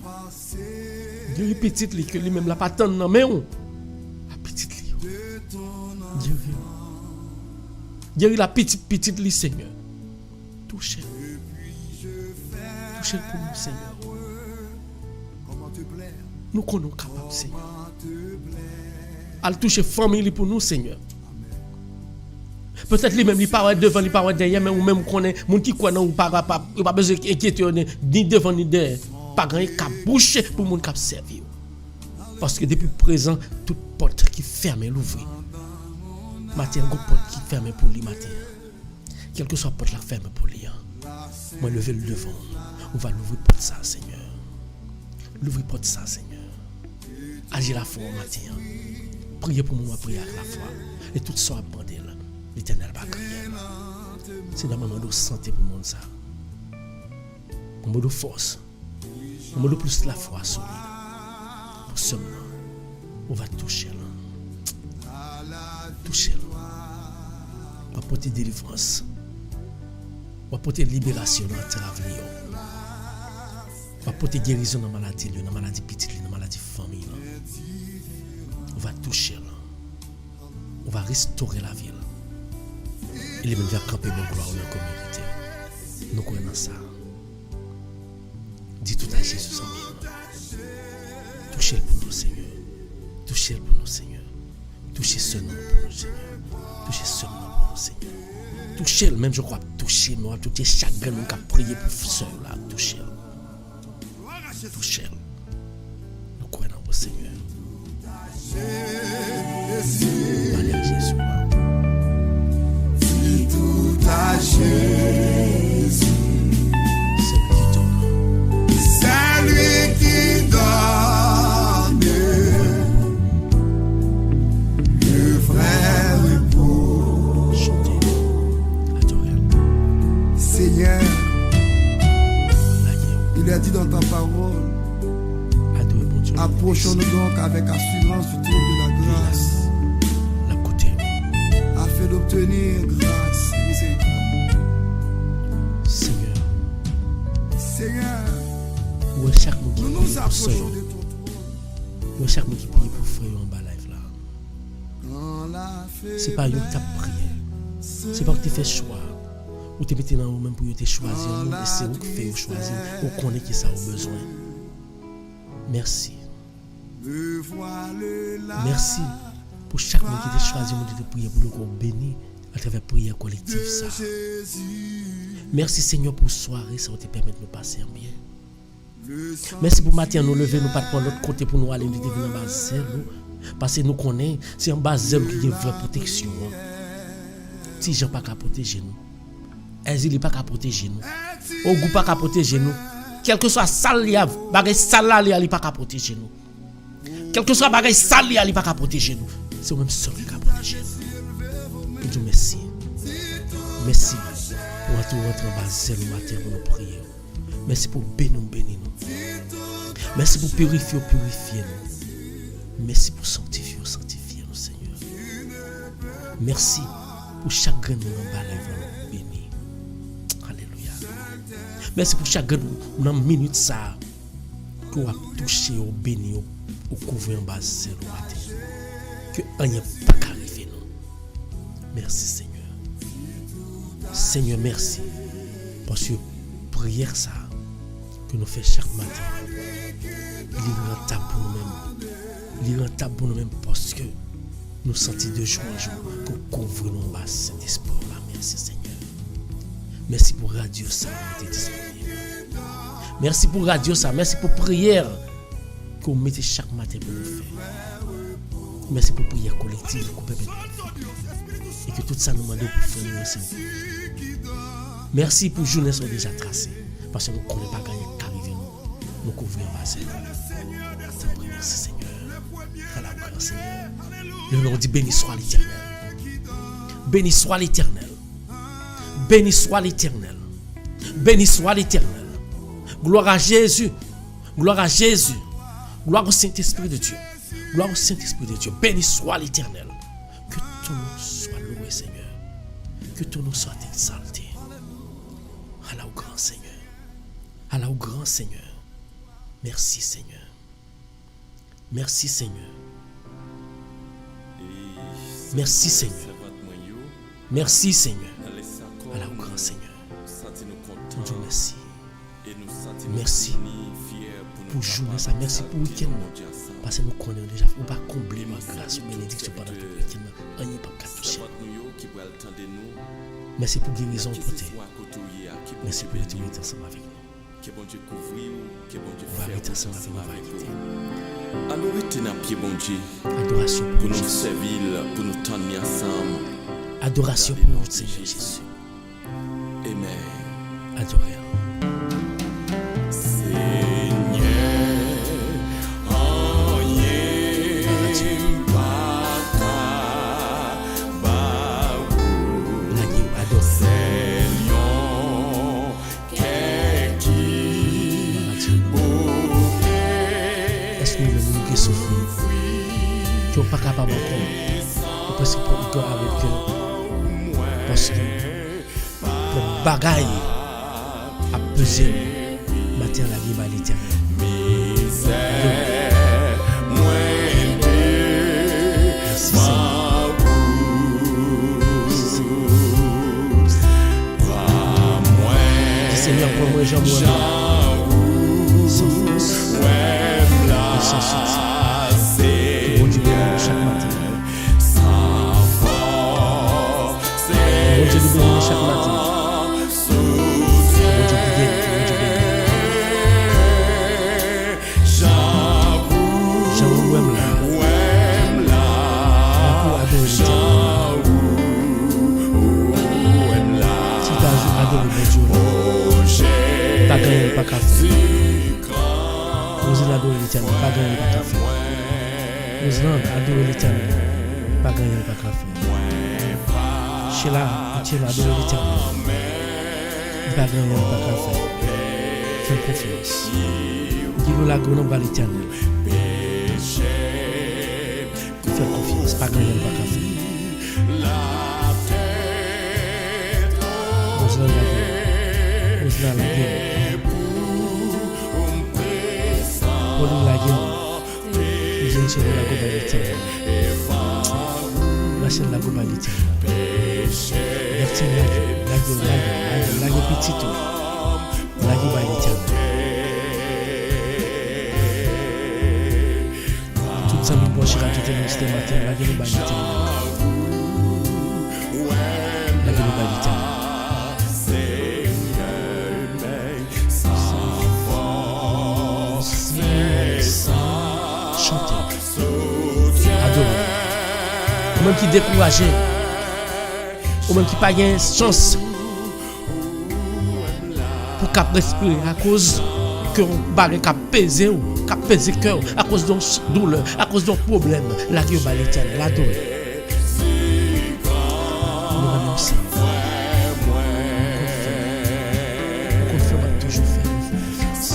Guérir petit, que lui-même n'a pas tant de mais on. La petite, guérir. Guérir la petite, Seigneur. Touchez. Touchez pour nous, Seigneur. Comment te plaire, Nous connaissons capable, Seigneur. comment te plaire. À toucher famille pour nous, Seigneur. Peut-être lui-même, il parle devant, il parle derrière, mais ou même connaît, mon qui connaît, ou pas besoin d'inquiéter, ni devant, ni derrière. Pas grand cap bouché pour mon cap servir. Parce que depuis présent, toute porte qui ferme, l'ouvre. Matin, une porte qui ferme pour lui, matin. Quelle que soit la porte, la ferme pour lui. Moi, lever le devant. On va l'ouvrir porte ça, Seigneur. L'ouvrir porte ça, Seigneur. Agir la foi matin. Priez pour moi, prier avec la foi. Et tout ça à bander là. L'Éternel va crier. C'est dans le moment de santé pour le monde ça. Un moment de force. Un moment de plus la foi solide. Pour ce moment, on va toucher là. Toucher là. On va porter délivrance. On va porter libération dans la vie. On va porter guérison dans la maladie, dans la maladie petite, dans la maladie famille. On va toucher là. On va restaurer la vie. Et les mêmes va camper mon gloire dans la communauté. Nous croyons dans ça. Dis tout à Jésus en mille. Touchez pour nous, Seigneur. Touchez pour nous, Seigneur. Touchez seulement pour nous, Seigneur. Touchez seulement pour nous, Seigneur. Touchez, même je crois, toucher, moi, toucher chacun nous qui a prié pour ce là. Touchez. Touchez. Nous croyons dans vous, Seigneur. Allez à Jésus. Si tout à Jésus, c'est lui qui donne. c'est lui qui donne le vrai repos. Chantez, adorez. Seigneur, Laguez. il a dit dans ta parole, Adorez mon Dieu. approchons-nous donc avec assurance du trône de la grâce, La côté. afin d'obtenir grâce et miséricorde. Seigneur. Seigneur, Où est chaque monde qui nous prie nous pour approchons soeur? de ton trône. Où est chaque monde qui prie pour frère en bas live là? Quand la C'est pas eux qui t'a prié. C'est pas que tu fais choix. Ou tu mets dans vous même pour te choisir. Et c'est vous qui faites choisir. Ou connaît qui ça a besoin. Merci. me voile là. Merci pour chaque monde qui t'a choisi de te prier pour nous qu'on bénit à travers la prière collective ça. Jésus, Merci Seigneur pour soirée, ça va te permettre de nous passer en bien. le sang Merci pour matin nous lever, nous pas prendre l'autre côté pour nous aller nous devenir en bas zèle. Parce que nous connaissons, c'est en bas zèle qui y a une vraie protection. Si Jean pas qu'à protéger nous. Ezili pas qu'à protéger nous. Ogou pas qu'à protéger nous. Quel que soit sale li a, bagay sale là li pas qu'à protéger nous. Quel que soit bagay sale li pas qu'à protéger nous. C'est même seul qui a protéger nous. Et Dieu merci. Merci pour rentrer en bas zèle au matin pour nous prier. Merci pour bénir nous. Merci pour purifier nous. Merci pour sanctifier nous, Seigneur. Merci pour chaque grain de nous en bas béni. Alléluia. Merci pour chaque grain de nous minute ça qu'on a touché au béni, au couvert en bas zèle au matin. Que rien pas qu'arriver nous. Merci Seigneur. Seigneur, merci. Parce que prière ça que nous faisons chaque matin, il est rentable pour nous-mêmes. Il est rentable pour nous-mêmes parce que nous sentons de jour en jour qu'on couvre nos bas Saint-Esprit. Merci Seigneur. Merci pour Radio ça qui est disponible. Merci pour Radio ça. Merci pour prière qu'on met chaque matin pour nous faire. Merci pour prière collective qu'on peut mettre. Et que tout ça nous demande pour faire nous aussi. Merci pour journée sont déjà tracées. Parce que nous ne connaissons pas gagner qu'arriver nous couvrir en bas. Merci Seigneur. À la gloire Seigneur. Le nom dit béni soit l'Éternel. Béni soit l'Éternel. Béni soit l'Éternel. Béni soit l'Éternel. Gloire à Jésus. Gloire à Jésus. Gloire au Saint-Esprit de Dieu. Gloire au Saint-Esprit de Dieu. Béni soit l'Éternel. Que ton nom soit loué, Seigneur. Que ton nom soit exalté. Allah au grand Seigneur. Allah au grand Seigneur. Merci Seigneur. Merci Seigneur. Merci Seigneur. Merci Seigneur. Allah au grand Seigneur. Dieu merci. Merci pour journée ça. Merci pour le week-end. Parce que nous connaissons déjà. On va combler ma grâce, bénédiction pendant tout le week-end. On n'y a pas qu'à toucher. Merci pour guérison portée. Merci pour être ensemble avec nous. On va être ensemble avec nous. Alors, retenez pied, bon Dieu. Adoration pour nous servir, pour nous tenir ensemble. Adoration pour notre Seigneur Jésus. Amen. Adorez. Qui n'est pas capable encore. Parce qu'il doit avec eux. Parce que le bagaille a pesé matière la vie à l'Éternel. Merci Seigneur, pour moi, j'aime sans force, sans soutien. Chaque matin. Sheila, tu vas adorer l'Éternel. Il va gagner, il va pas faire. Fais confiance. Dis-nous la grande va l'Éternel. Fais confiance, pas gagner, il va pas faire. Ose-la la guerre. Ose-la la guerre. Ose-la la guerre. Je ne sais pas la guerre va l'Éternel. Lâchez la guerre va l'Éternel. Verti la petit tout. La vie va l'Éternel. Tout ça, nous pouvons chercher à tout le matin. La vie va l'Éternel. La vie va l'Éternel. Chantez. Adorez. Même qui découragé. Ou même qui n'a pas de chance pour cap respirer à cause que barre cap peser ou cap peser cœur à cause de douleur, à cause de problème, la Dieu va l'Éternel, la douleur. Nous remercions. On va toujours faire confiance.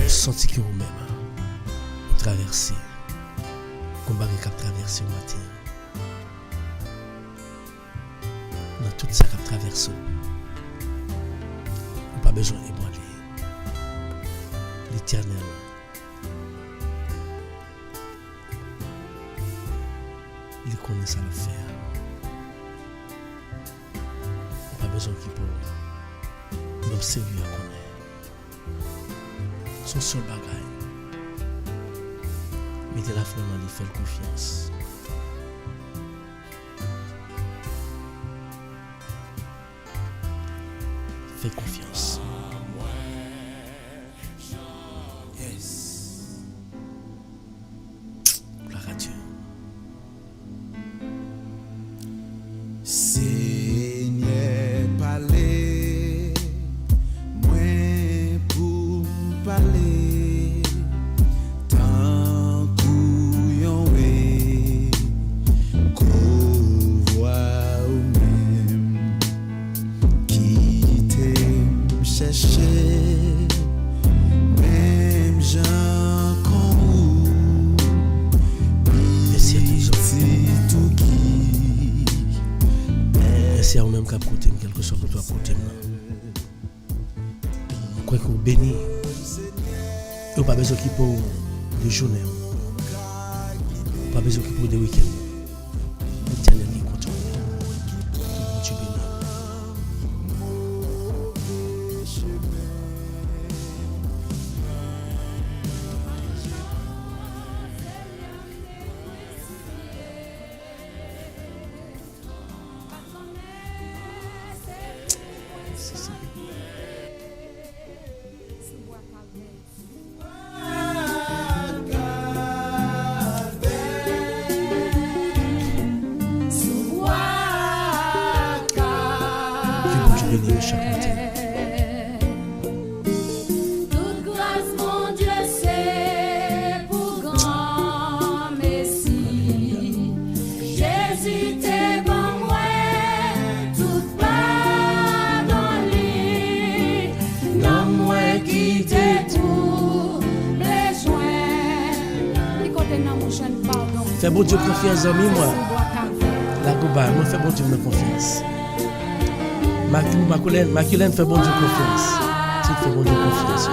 Senti que vous-même, vous traversez, comme vous avez traversé au matin. Dans tout ça que traversé, vous n'avez pas besoin d'ébranler. L'Éternel, il connaît ça le faire. Vous n'avez pas besoin qu'il peut nous servir à connaître. Son seul bagage. Mettez la foi dans lui, faites confiance. Faites confiance. Gloire à Dieu. Seigneur, parlez, moi pour parler, tant couillonné, qu'on voit ou même, qui t'aime chercher, même gens comme vous, c'est tout qui. Merci à vous-même qui a côté, quel que soit le côté. Quoi que vous bénissez, vous n'avez pas besoin qu'il pour de journée, pas besoin qu'il pour des week-ends. L'éternel est content. Que bon Dieu bénisse. Bénis chaque matin. Toute grâce, mon Dieu, c'est pour grand Messie. Jésus t'es bon, moi, toute pardon lui. Non, moi qui t'ai tout besoin. Écoutez, non, mon cher, pardon. Fais bon Dieu confiance, amis, moi. La goba, moi, fais bon Dieu confiance. Maculène fait bon Dieu confiance. Tu fais bon Dieu confiance.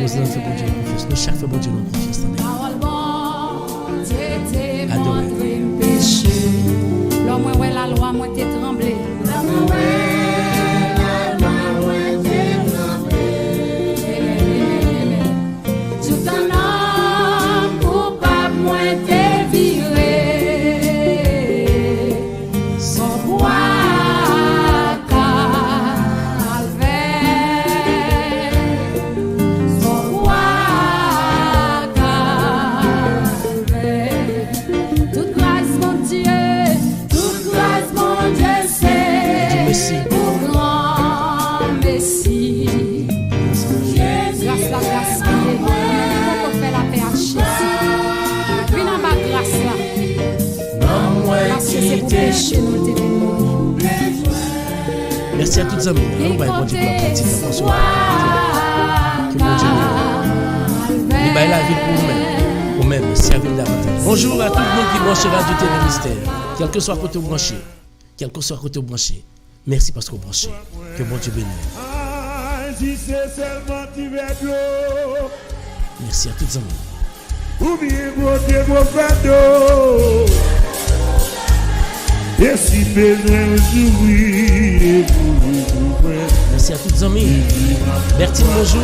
Roselyne fait bon Dieu confiance. Nous chaque fait bon Dieu confiance. Adorez. L'homme ouais la loi moi t'es tremblé. Tout un homme coupable moi t'es viré. Sans bois. Merci à toutes les amis. Nous allons bon Dieu pour la pratique de la pensée. Que bon Dieu nous baille la vie pour vous-même. Servir davantage. Bonjour à tout le monde qui branche Radio Télé Mystère. Quel que soit côté où branché. Quel que soit côté où branché. Merci parce que vous branchez. Que bon Dieu bénisse. Merci à toutes les amis. Et si besoin d'ouvrir, merci à toutes les amis. Bertine, bonjour.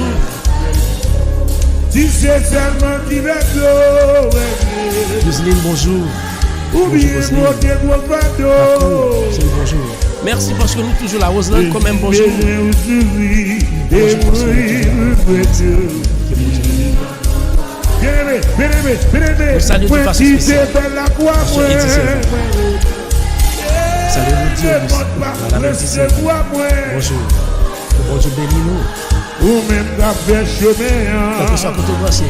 Si c'est seulement qui va Roselyne, bonjour. Oubliez votre bonjour. Merci parce que nous toujours là. Roselyne, quand même, bonjour. Nous saluons de façon spéciale. Salut nous Dieu, Madame Laetitia. Bonjour. Bon Dieu bénis nous. Ou même d'affaire chemin. Quel que soit côté branché.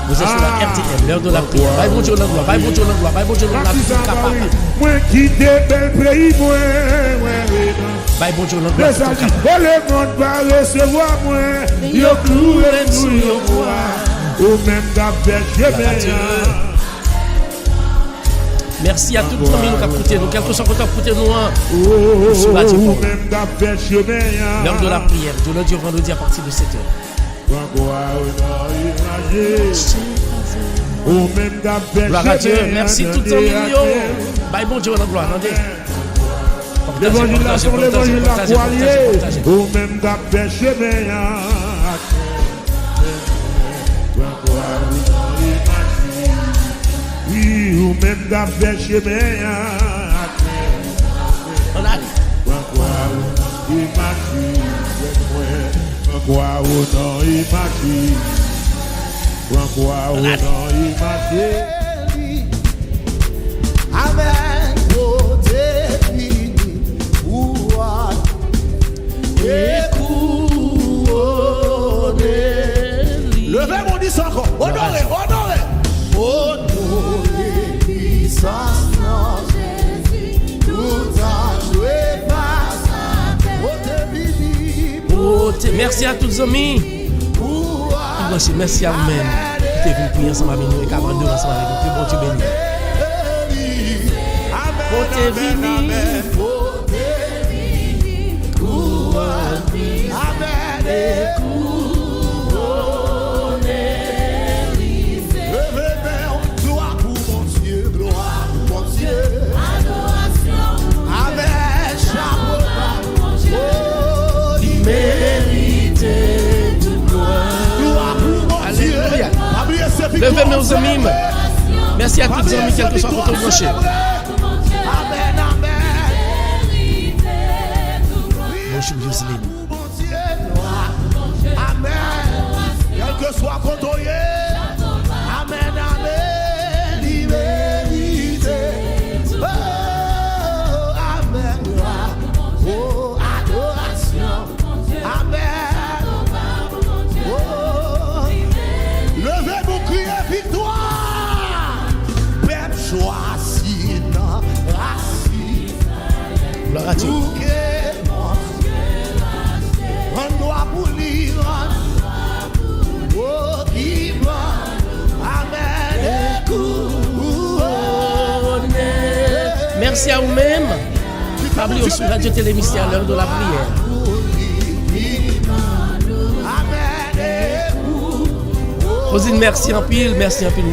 Vous êtes sur la RTM, l'heure de la prière. Bye bon Dieu l'endroit, bye bon Dieu l'endroit, bye bon Dieu l'endroit. Moi qui t'ai bel pays, moi. Bye bon Dieu l'endroit. Le monde va recevoir moi. Yo cloué nous yo quoi. Ou même d'affaire chemin. Merci à toutes les familles qui ont écouté nous, quel que soit côté écouté nous sur la L'heure de la prière, du lundi au vendredi à partir de 7h. Gloire à Dieu, merci toutes les familles. Bye bon Dieu, la gloire, attendez. L'évangile là sur l'évangile là croyez. Ou même d'affaire chemin. Oui, ou même d'affaire chez moi. On a quoi ou non, il m'a dit. Quoi ou non, il m'a dit. Amen. Levez mon disque encore. Honorez, honorez. Honorez puissance, non, Jésus. Tout a joué face. Merci à tous les amis. Merci à vous-même. Qui êtes venus prier ensemble avec nous et qui avez rendu ensemble avec nous. Que bon Dieu bénisse. Côté vini. Levez mes amis. Merci à tous les amis, quel que soit votre branché. Bonjour Jocelyne. Amen. Quel que soit votre amen, amen. Liberté. Oh, amen. Oh, adoration. Amen. Oh, levez-vous, criez victoire. Peuple choisi dans racine. Gloire à Dieu. On doit boulir. Oh, vive. Amen. Merci à vous-même. Pablo sur Radio Télémystère à l'heure de la prière. Roselyne, merci en pile,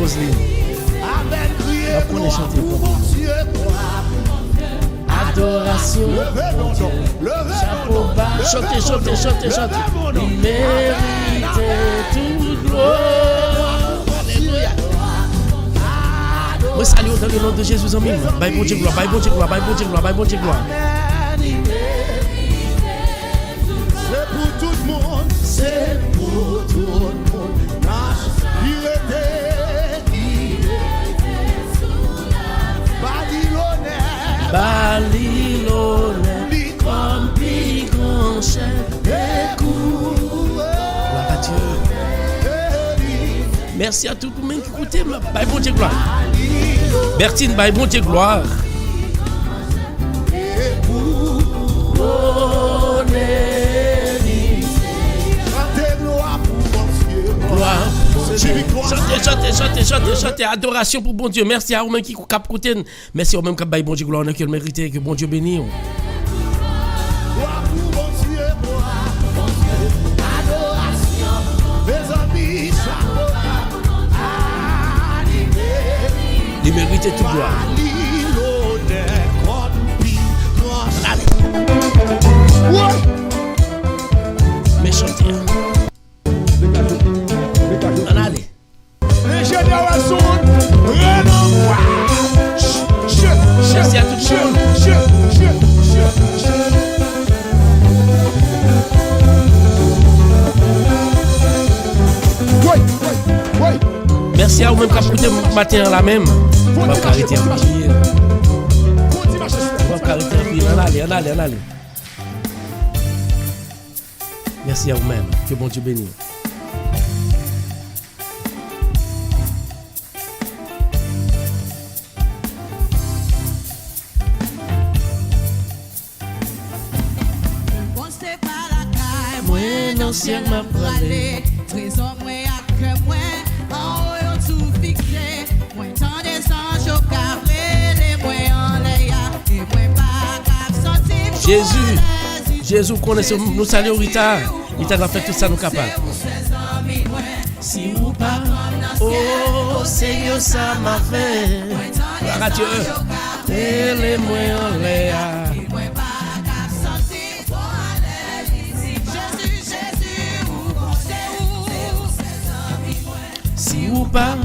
Roselyne. On va chanter pour vous. Adoration. Chapeau bas. Chantez. Il mérite toute gloire. Alléluia. Moi salue dans le nom de Jésus en mille. Bye bon Dieu gloire. C'est pour tout le monde. C'est pour tout le monde. Il était sous la Babylone, comme plus grand chef des coups. Gloire à Dieu. Merci à tout le monde qui écoute. Bye bon Dieu gloire. Bertine, bye bon Dieu gloire. Chantez, adoration pour bon Dieu. Merci à vous-même qui cap côté. Merci à vous-même qui baille bon Dieu gloire, que le mérité, que bon Dieu bénisse. Il mérite toute gloire. Mais chantez. Allez. Génération, merci à tout le monde. Merci à vous-même qui avez écouté le matin là même. On va arrêter un peu. Allez. Merci à vous-même. Que bon Dieu bénisse. Ciel m'a parlé, trésor moi à cœur moi, en haut tout fixé, moi tant descend au carré, les moi en l'air, et moi pas sortir. Jésus connaissez nous saluons Rita, Rita a fait tout ça nous capable. Si vous pas, oh Seigneur ça m'a fait, gloire à Dieu, et les moi en l'air. Si ou pas,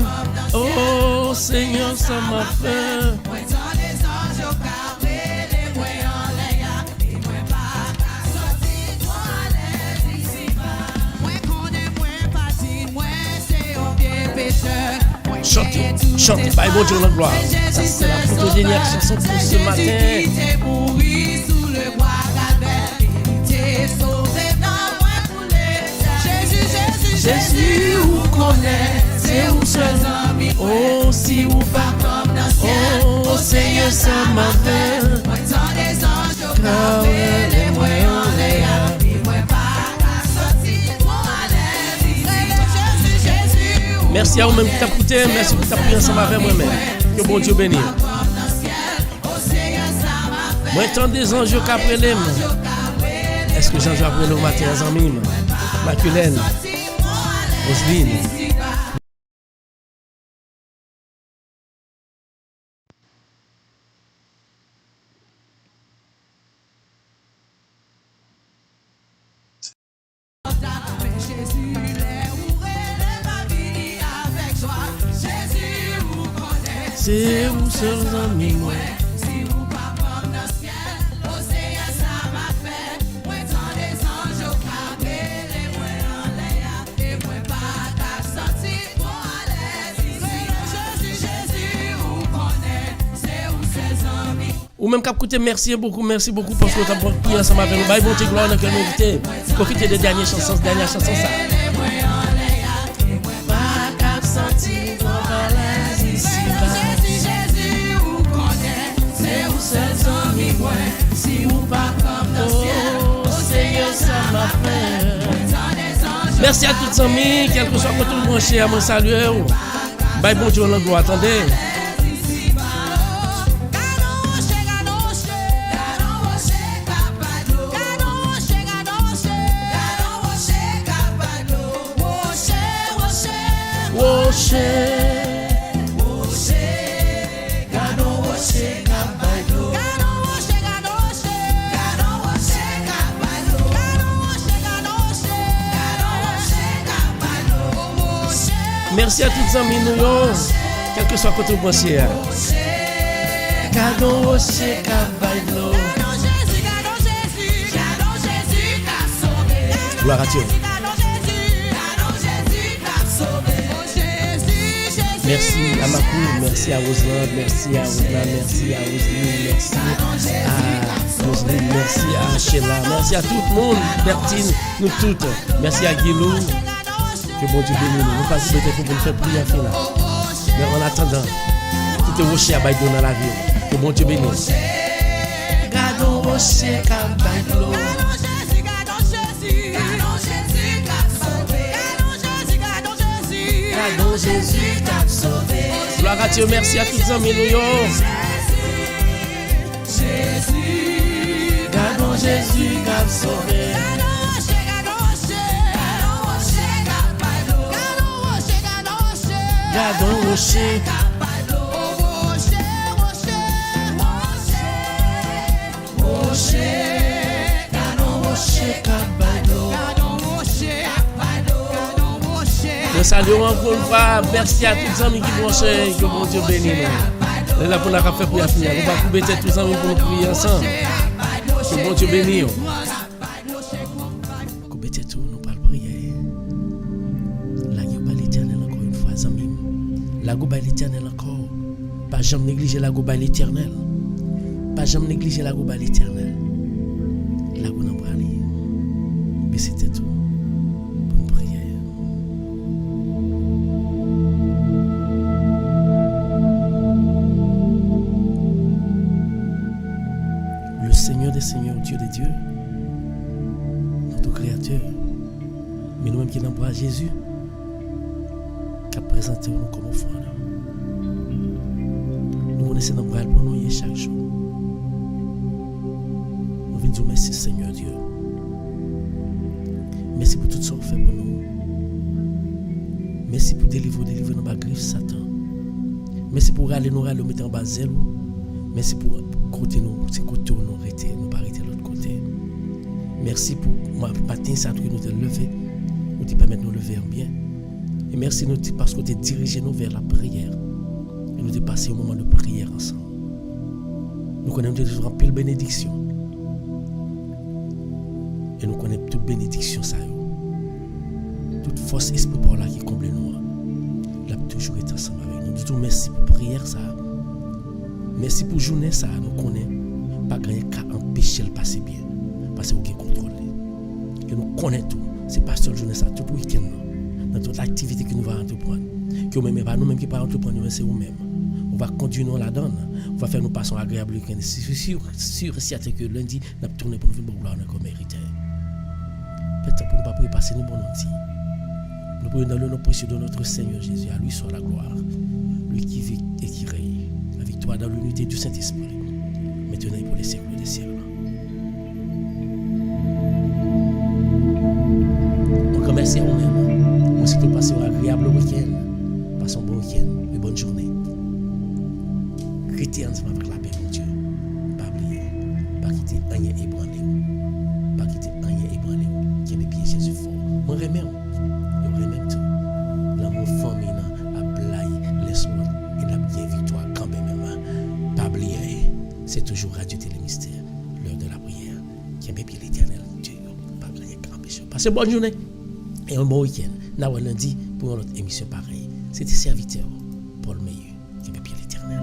oh Oh Seigneur, ça m'a fait. Moi tant des anges au carré, les moi en l'air, et moi pas qu'à sortir, moi à l'aise ici-bas. Moi connais, moi patine, moi c'est un vieux pécheur. Chantez, chantez, Bye bon Dieu la gloire. Ça c'est la photogénique chanson pour ce matin. Jésus mouru sous le bois Calvaire, il t'est sauvé dans moi pour les. Jésus, vous connaissez, c'est où seul ami. Oh si ou pas Comme dans le ciel, oh Seigneur, ça m'a fait. moi tant des anges au carré, les moi en l'air, et moi pas qu'à sortir, moi à l'aise. Jésus, Merci à vous-même qui t'a écouté, merci pour ta prière ensemble avec moi-même. Que bon Dieu bénisse. Moi, tant des anges qu'après l'aime. Est-ce que j'en joue après le matin, les amis? Maculène, Roselyne. Jésus, les ouvriers, les familles avec joie. Jésus, vous connaissez. C'est vous seuls amis, moi. Si vous pas comme dans le ciel, l'océan ça m'a fait. Moi tant des anges au carré, les moi en l'air, et moi pas qu'à sortir, moi à l'aise. Jésus, vous connaissez, vous ses amis. Ou même qu'à écouter, merci beaucoup parce que tu as prié ensemble avec nous. Bye, bon Dieu, gloire dans quel invité. Profitez des dernières chansons, ça. Les moi en l'air, et moi pas qu'à sortir, moi à l'aise ici. Jésus, vous connaissez, vous ses amis, moi. Si vous pas comme dans le ciel, Oh Seigneur, ça m'a fait. tant des anges. Merci à tous les amis, quel que soit tout le branché, à mon saluer. Bye, bon Dieu, la gloire. Attendez. Merci à tous les amis, nous, quel que soit côté branché. Gardons rocher, cabaye. Gloire à Dieu. Merci à Makou, merci à Roselyne, merci à Roselyne, merci à Roselyne, merci à Roselyne, merci à Sheila, merci à tout le monde, Bertine, nous toutes. Merci à Guilou. Que bon Dieu bénisse nous. Nous passons peut-être pour nous faire prier finale. Mais en attendant, tout est rocher à Baïdo dans la ville. Que bon Dieu bénisse. Gardons rocher, cabaye. Gardons Jésus t'a sauvé. Gloire à Dieu, merci à tous les amis, nous. Gardons Jésus t'a sauvé. Gardons rocher. Nous saluons encore une fois. Merci à tous les amis qui branchent. Que bon Dieu bénisse nous. On est là pour nous faire prier finale. On va couper tous les amis pour nous prier ensemble. Que bon Dieu bénisse nous. Couper tout, nous parlons prier. La gueule l'éternel encore une fois, amis. La gueule l'éternel encore. Pas jamais négliger la gueule l'éternel. Pas jamais négliger la gueule l'éternel. La gueule n'a pas aller. Mais c'était tout. Bonne prière. Le Seigneur des Seigneurs, Dieu des dieux, notre Créateur, mais nous-mêmes qui n'avons pas Jésus, qui a présenté nous comme offrande. Nous connaissons notre bras pour nous chaque jour. Nous venons dire merci Seigneur Dieu. Merci pour tout ce que vous faites pour nous. Merci pour délivrer dans la griffe Satan. Merci pour aller nous mettre en bas zèle. Merci pour côté nous, c'est côté nous arrêter, nous pas arrêter de l'autre côté. Merci pour matin ça que nous te lever, nous te permettre de nous lever en bien. Et merci nous parce que tu diriges nous vers la prière. et nous avons passé un moment de prière ensemble. Nous connaissons toujours un pile bénédiction. Et nous connaissons toute bénédiction ça. Toute force esprit par là qui comble nous. Là toujours été ensemble avec nous. Nous disons merci pour prière ça. Merci pour journée ça. Nous connaissons pas gagner qu'à empêcher le passer bien. Parce que vous avez contrôle. Et nous connaissons tout. C'est pas seule journée ça, tout week-end. Dans toute l'activité que nous allons entreprendre. Que nous-mêmes, pas nous-mêmes qui pas entreprendre, c'est nous-mêmes. On va conduire nous la donne. On va faire nous passer un agréable week-end. C'est sûr et certain que lundi, nous allons tourner pour nous faire une gloire comme mérité. Peut-être pour ne pas passer nos bons outils. Nous prions dans le nom précieux de notre Seigneur Jésus. À lui soit la gloire. Lui qui vit et qui règne. La victoire dans l'unité du Saint-Esprit. Maintenant et pour les siècles des siècles. On remercie à nous-mêmes. On s'est passé un agréable week-end. Passons un bon week-end. Une bonne journée. Restez ensemble avec la paix, mon Dieu. Pas oublier. Pas quitter rien ébranlé. Pas quitter rien ébranlé. Qui est bien Jésus fort. Moi, remets. Je remets tout. L'amour famille a blaye les soins et la bien victoire quand même. Pas oublier. C'est toujours Radio Télé Mystère. L'heure de la prière. Qui est bien l'éternel. Dieu. Pas gagner grand péché. Passez une bonne journée. Et un bon week-end. Nous lundi pour notre émission pareille. C'était serviteur Paul Meilleur qui est bien l'éternel.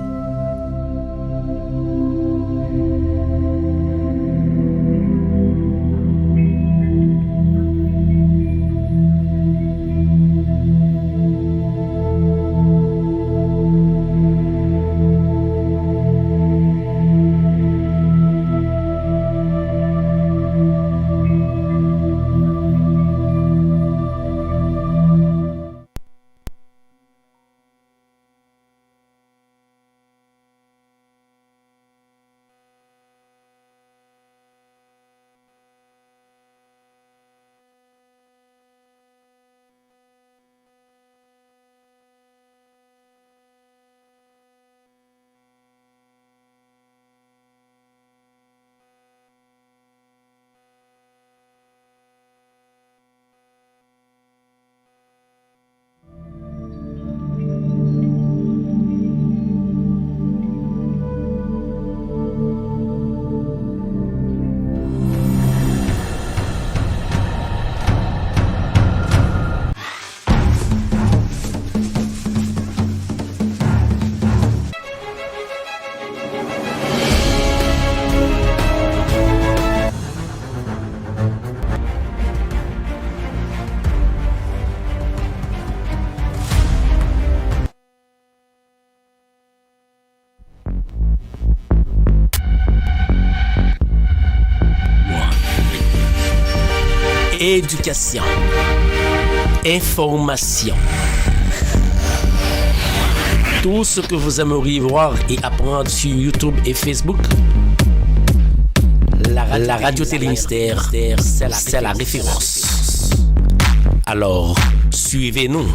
Éducation, information, tout ce que vous aimeriez voir et apprendre sur YouTube et Facebook. La Radio Télé Mystère, c'est la référence. Alors, suivez-nous.